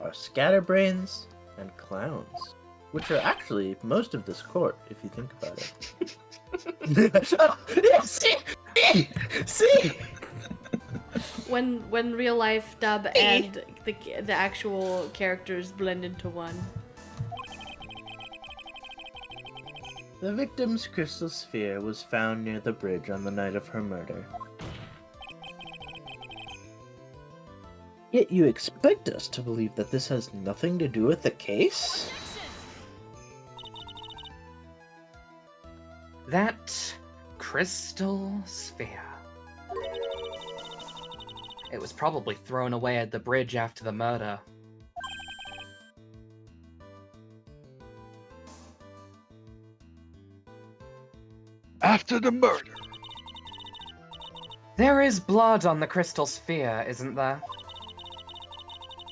are scatterbrains and clowns, which are actually most of this court, if you think about it. See? When real life dub and the actual characters blend into one. The victim's crystal sphere was found near the bridge on the night of her murder. Yet you expect us to believe that this has nothing to do with the case? That crystal sphere. It was probably thrown away at the bridge after the murder. After the murder. There is blood on the crystal sphere, isn't there?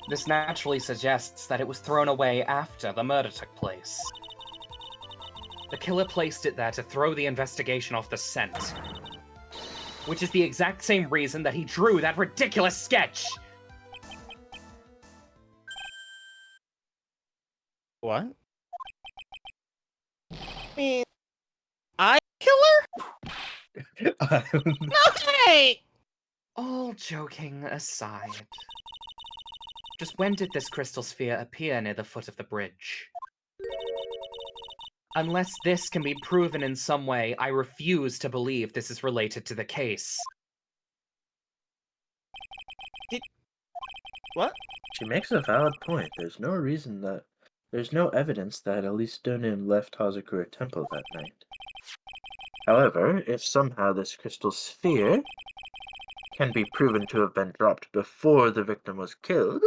This naturally suggests that it was thrown away after the murder took place. The killer placed it there to throw the investigation off the scent. Which is the exact same reason that he drew that ridiculous sketch! What? I mean, eye killer? Okay! All joking aside. Just when did this crystal sphere appear near the foot of the bridge? Unless this can be proven in some way, I refuse to believe this is related to the case. What? She makes a valid point. There's no evidence that Elistonian left Hazakura Temple that night. However, if somehow this crystal sphere can be proven to have been dropped before the victim was killed,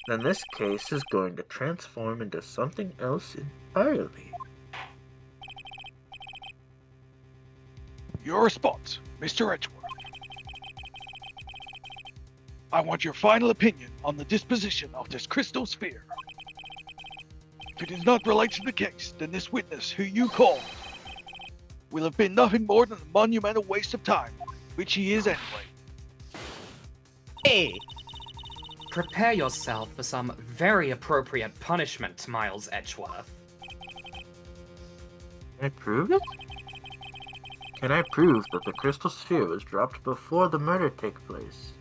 then this case is going to transform into something else entirely. Your response, Mr. Edgeworth. I want your final opinion on the disposition of this crystal sphere. If it is not related to the case, then this witness, who you call, will have been nothing more than a monumental waste of time, which he is anyway. Hey! Prepare yourself for some very appropriate punishment, Miles Edgeworth. Can I prove it? Can I prove that the crystal sphere was dropped before the murder took place?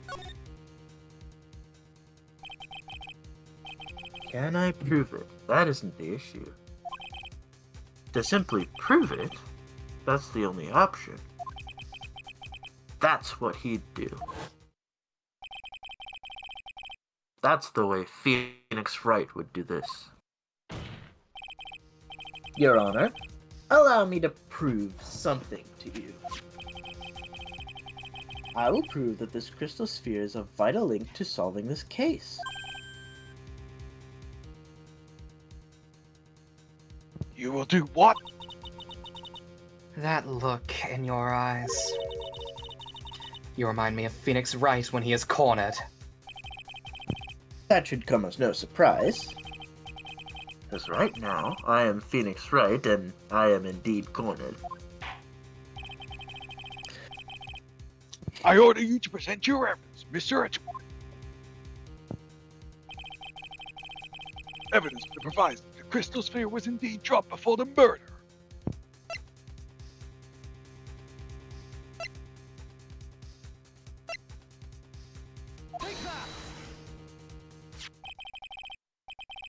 Can I prove it? That isn't the issue. To simply prove it, that's the only option. That's what he'd do. That's the way Phoenix Wright would do this. Your Honor, allow me to prove something to you. I will prove that this crystal sphere is a vital link to solving this case. You will do what? That look in your eyes. You remind me of Phoenix Wright when he is cornered. That should come as no surprise. Because right now, I am Phoenix Wright, and I am indeed cornered. I order you to present your evidence, Mr. Edgeworth. Evidence that provides that the crystal sphere was indeed dropped before the murder.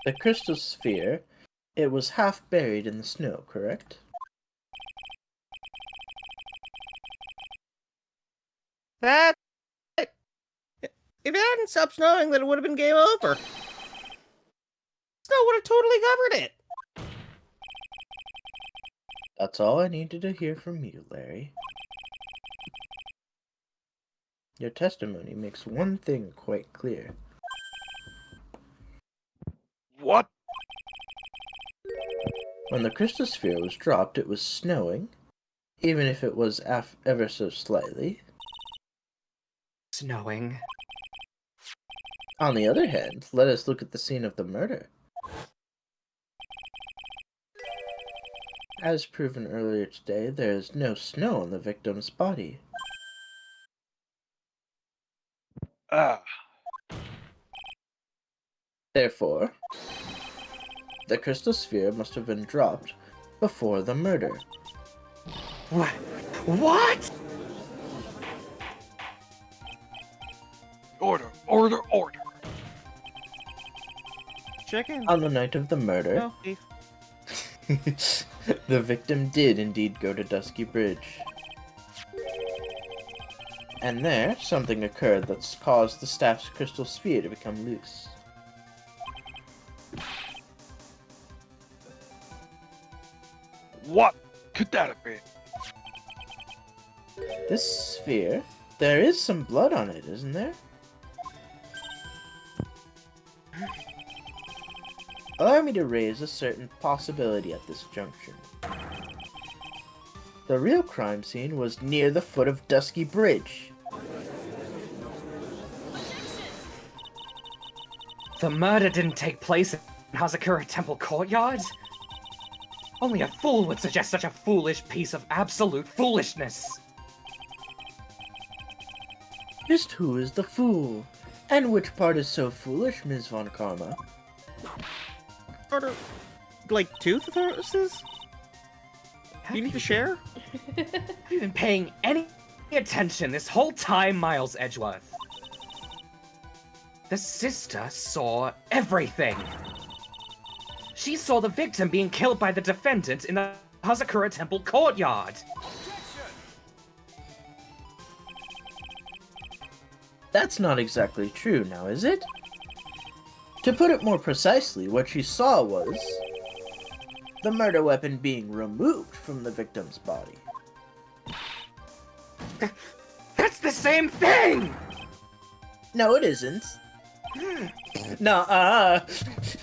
The crystal sphere, it was half buried in the snow, correct? That... If it hadn't stopped snowing, then it would have been game over. Snow would have totally covered it. That's all I needed to hear from you, Larry. Your testimony makes one thing quite clear. What? When the crystal sphere was dropped, it was snowing, even if it was ever so slightly. Snowing. On the other hand, let us look at the scene of the murder. As proven earlier today, there is no snow on the victim's body. Ah. Therefore, the crystal sphere must have been dropped before the murder. What? What? Order, order, order. Chicken. On the night of the murder, No, beef. the victim did indeed go to Dusky Bridge. And there, something occurred that's caused the staff's crystal sphere to become loose. What could that have been? This sphere, there is some blood on it, isn't there? Allow me to raise a certain possibility at this junction. The real crime scene was near the foot of Dusky Bridge. The murder didn't take place in Hazakura Temple Courtyard? Only a fool would suggest such a foolish piece of absolute foolishness. Just who is the fool? And which part is so foolish, Ms. Von Karma? Are there, like, two Thesauruses? Do you need to share? Have you been paying any attention this whole time, Miles Edgeworth? The sister saw everything. She saw the victim being killed by the defendant in the Hazakura Temple courtyard. That's not exactly true now, is it? To put it more precisely, what she saw was the murder weapon being removed from the victim's body. That's the same thing! No, it isn't. Nuh-uh.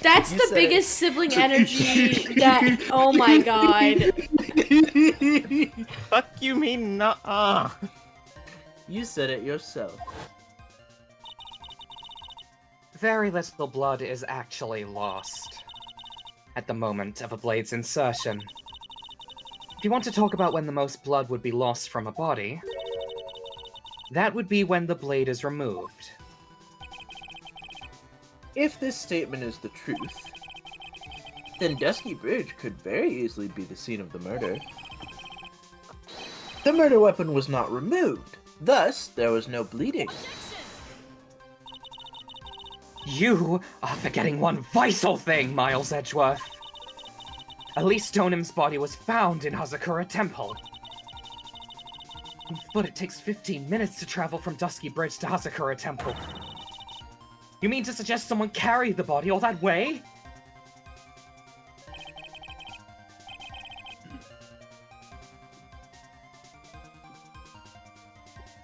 That's You the said biggest sibling energy that. Oh my god. Fuck you mean nuh-uh. You said it yourself. Very little blood is actually lost at the moment of a blade's insertion. If you want to talk about when the most blood would be lost from a body, that would be when the blade is removed. If this statement is the truth, then Dusky Bridge could very easily be the scene of the murder. The murder weapon was not removed, thus there was no bleeding. You are forgetting one vital thing, Miles Edgeworth. At least Stonehim's body was found in Hazakura Temple. On foot, it takes 15 minutes to travel from Dusky Bridge to Hazakura Temple. You mean to suggest someone carried the body all that way?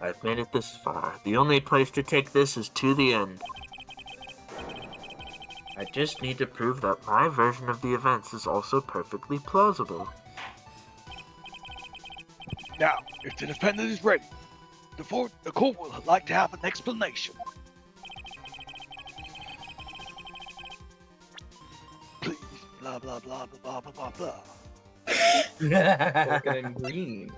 I've made it this far. The only place to take this is to the end. I just need to prove that my version of the events is also perfectly plausible. Now, if the defendant is ready, the court will like to have an explanation. Please, blah blah blah blah blah blah blah. Orchid and green.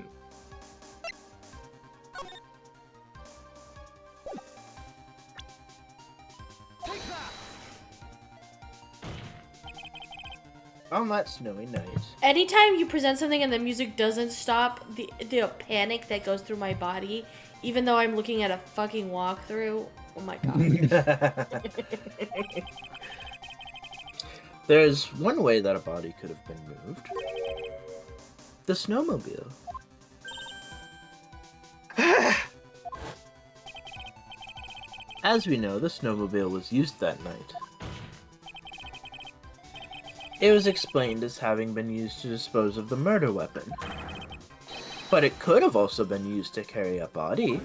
On that snowy night, Anytime you present something and the music doesn't stop, the panic that goes through my body, even though I'm looking at a fucking walkthrough. Oh my god. there's one way that a body could have been moved. The snowmobile. As we know, the snowmobile was used that night. It was explained as having been used to dispose of the murder weapon. But it could have also been used to carry a body.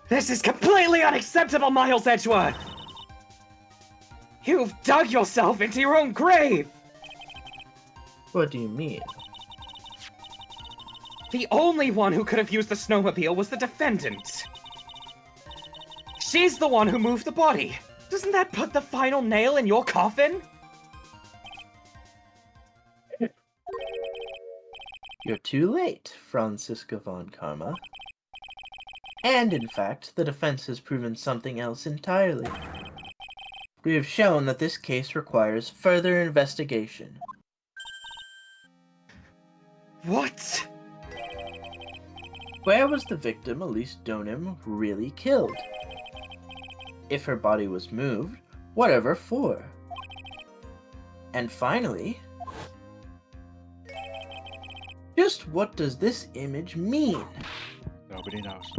This is completely unacceptable, Miles Edgeworth! You've dug yourself into your own grave! What do you mean? The only one who could have used the snowmobile was the defendant. She's the one who moved the body. Doesn't that put the final nail in your coffin? You're too late, Franziska von Karma. And in fact, the defense has proven something else entirely. We have shown that this case requires further investigation. What? Where was the victim, Elise Donim, really killed? If her body was moved, whatever for? And finally, just what does this image mean? Nobody knows.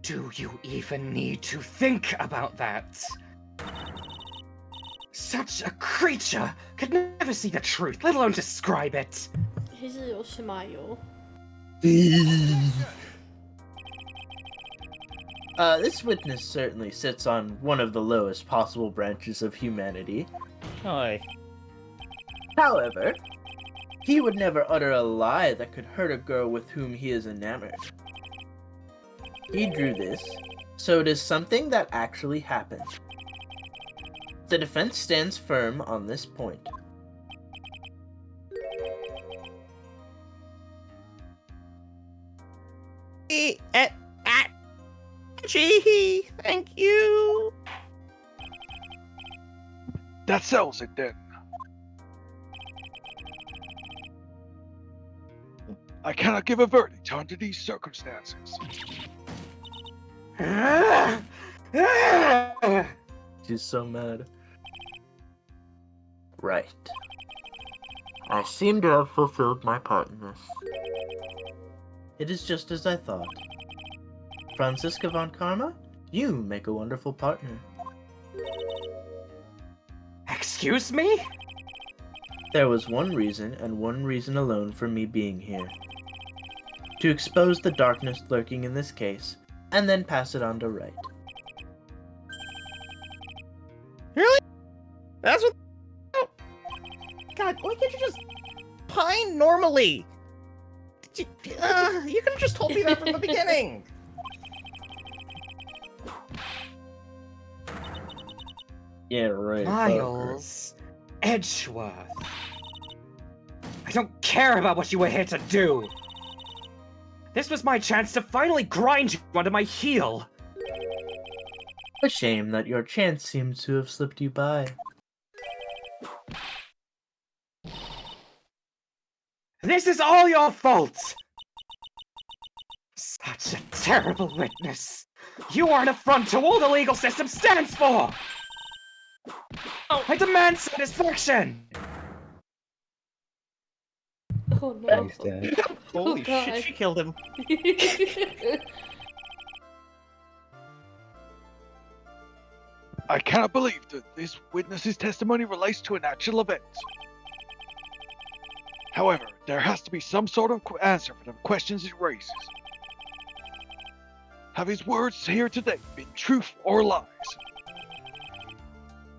Do you even need to think about that? Such a creature could never see the truth, let alone describe it. His little smile. This witness certainly sits on one of the lowest possible branches of humanity. Hi. However, he would never utter a lie that could hurt a girl with whom he is enamored. He drew this, so it is something that actually happened. The defense stands firm on this point. Gee, thank you. That settles it then. I cannot give a verdict under these circumstances. She's so mad. Right. I seem to have fulfilled my part in this. It is just as I thought. Franziska von Karma, you make a wonderful partner. Excuse me? There was one reason, and one reason alone, for me being here. To expose the darkness lurking in this case, and then pass it on to Wright. Really? That's what. Oh. God, why can't you just pine normally? You could have just told me that from the beginning. Yeah, right. Miles Edgeworth. I don't care about what you were here to do. This was my chance to finally grind you under my heel. A shame that your chance seems to have slipped you by. This is all your fault! Such a terrible witness. You are an affront to all the legal system stands for! I demand satisfaction! Oh no. He's dead. Holy God. shit, she killed him. I cannot believe that this witness's testimony relates to an actual event. However, there has to be some sort of answer for the questions it raises. Have his words here today been truth or lies?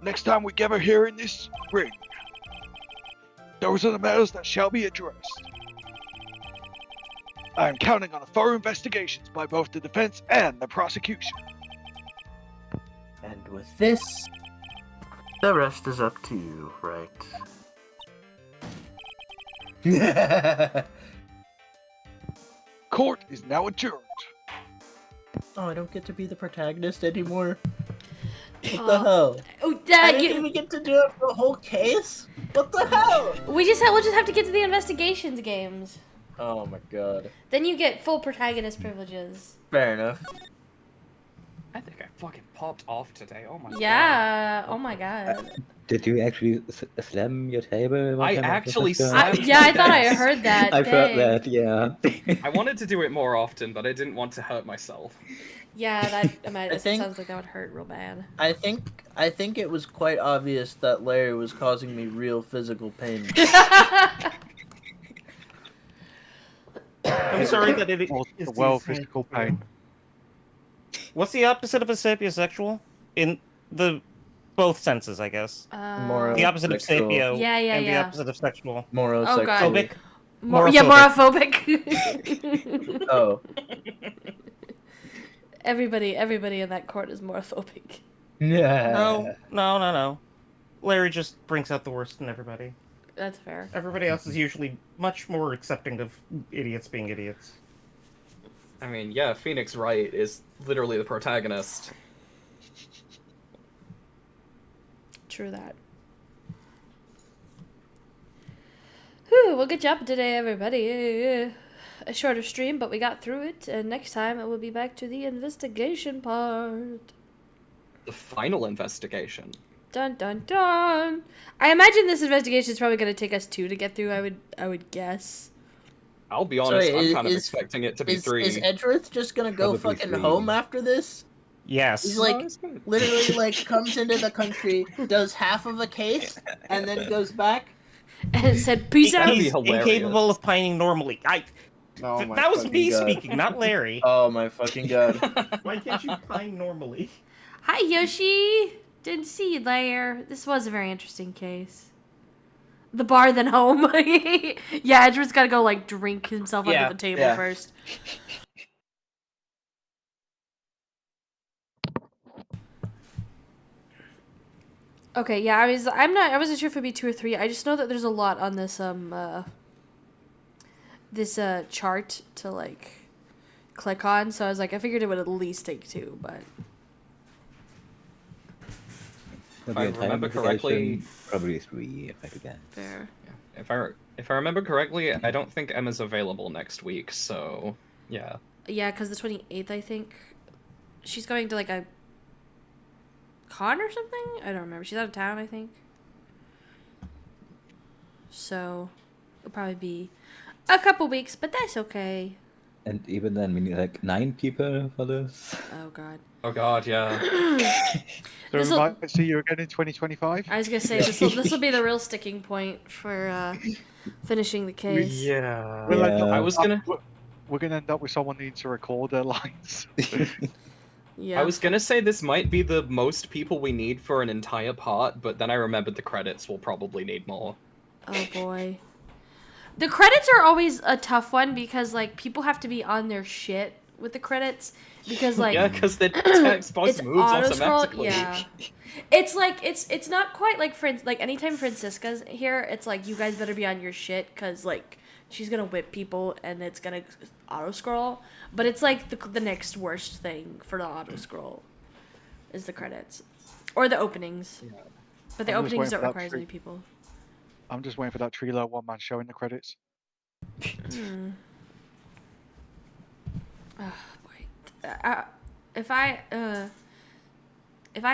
Next time we gather here in this ring, those are the matters that shall be addressed. I am counting on a thorough investigations by both the defense and the prosecution. And with this, The rest is up to you, right? Court is now adjourned. Oh, I don't get to be the protagonist anymore. What Oh. the hell? Oh, I Dad, didn't even get to do it for the whole case? What the hell? we'll just have to get to the investigations games. Oh my god. Then you get full protagonist privileges. Fair enough. I think I fucking popped off today, oh my god. Yeah. Oh my god. Did you actually slam your table? one I time, actually Francisco? slammed Yeah, I thought I heard that. I felt Dang. that, yeah. I wanted to do it more often, but I didn't want to hurt myself. Yeah, that think- sounds like that would hurt real bad. I think it was quite obvious that Larry was causing me real physical pain. I'm sorry that it is Well, physical pain. What's the opposite of a sapiosexual? In the both senses, I guess. More The opposite of Sexual. sapio Yeah, yeah, and the yeah. opposite of sexual. Morosexual. Oh, God. Phobic. Yeah, Morophobic. morophobic. Oh. Everybody in that court is morophobic. Yeah. No. Larry just brings out the worst in everybody. That's fair. Everybody else is usually much more accepting of idiots being idiots. I mean, yeah, Phoenix Wright is literally the protagonist. True that. Whew, well, good job today, everybody. A shorter stream, but we got through it, and next time it will be back to the investigation part. The final investigation. Dun dun dun. I imagine this investigation is probably going to take us 2 to get through. I would guess. I'll be honest, Sorry, I'm kind of is- expecting it to be Is 3. Edgeworth just gonna go Probably fucking 3. home after this? Yes. He's like, No, it's gonna- literally, like, comes into the country, does half of a case, and then goes back? And it said, "Peace out." That'd be He's hilarious. incapable of pining normally. Oh my That was fucking me God. speaking, not Larry. Oh my fucking God. Why can't you pine normally? Hi, Yoshi. Didn't see you there. This was a very interesting case. The bar, then home. Yeah, Edward's got to go like drink himself Yeah, under the table yeah. first. Okay, yeah, I wasn't sure if it'd be 2 or 3. I just know that there's a lot on this chart to like click on, so I was like, I figured it would at least take 2, but For If the I entire remember correctly- investigation, probably 3, if I could guess. fair. If I remember correctly, I don't think Emma's available next week, so yeah. Yeah, because the 28th, I think she's going to like a con or something. I don't remember. She's out of town, I think. So it'll probably be a couple weeks, but that's okay. And even then, we need like 9 people for this. Oh God. Oh god, yeah. So we This'll- might see you again in 2025. I was gonna say this will be the real sticking point for finishing the case. Yeah. We'll end up- I was gonna We're gonna end up with someone needing to record their lines. Yeah. I was gonna say this might be the most people we need for an entire part, but then I remembered the credits will probably need more. Oh boy. The credits are always a tough one because like people have to be on their shit with the credits because like Yeah, because the text box it's moves auto-scroll, automatically. yeah. It's like it's not quite like like anytime Francisca's here, it's like you guys better be on your shit because like she's gonna whip people and it's gonna auto scroll. But it's like the next worst thing for the auto scroll is the credits or the openings. Yeah. But the I'm just openings waiting don't for that require as tree. many people. I'm just waiting for that Trilo one-man show in the credits. Hmm. Oh boy. If I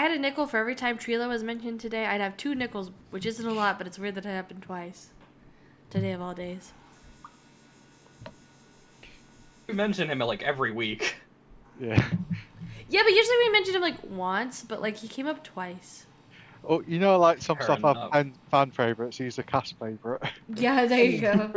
had a nickel for every time Trilo was mentioned today, I'd have 2 nickels, which isn't a lot, but it's weird that it happened twice. Today of all days. We mention him like every week. Yeah. Yeah, but usually we mention him like once, but like he came up twice. Oh, you know, like some Fair stuff have enough. fan favorites. He's a cast favorite. Yeah, there you go.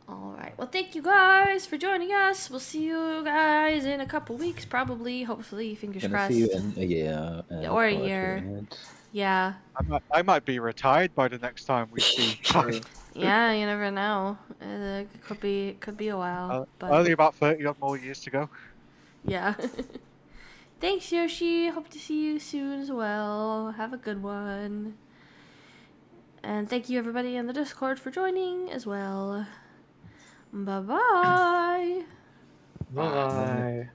All right. Well, thank you guys for joining us. We'll see you guys in a couple weeks, probably. Hopefully, fingers Gonna crossed. see you in a year. Or a look forward to year. it. Yeah. I might be retired by the next time we see. Yeah, you never know. It could be a while, but Only about 30 odd more years to go. yeah. Thanks, Yoshi. Hope to see you soon as well. Have a good one. And thank you everybody in the Discord for joining as well. Bye-bye. Bye.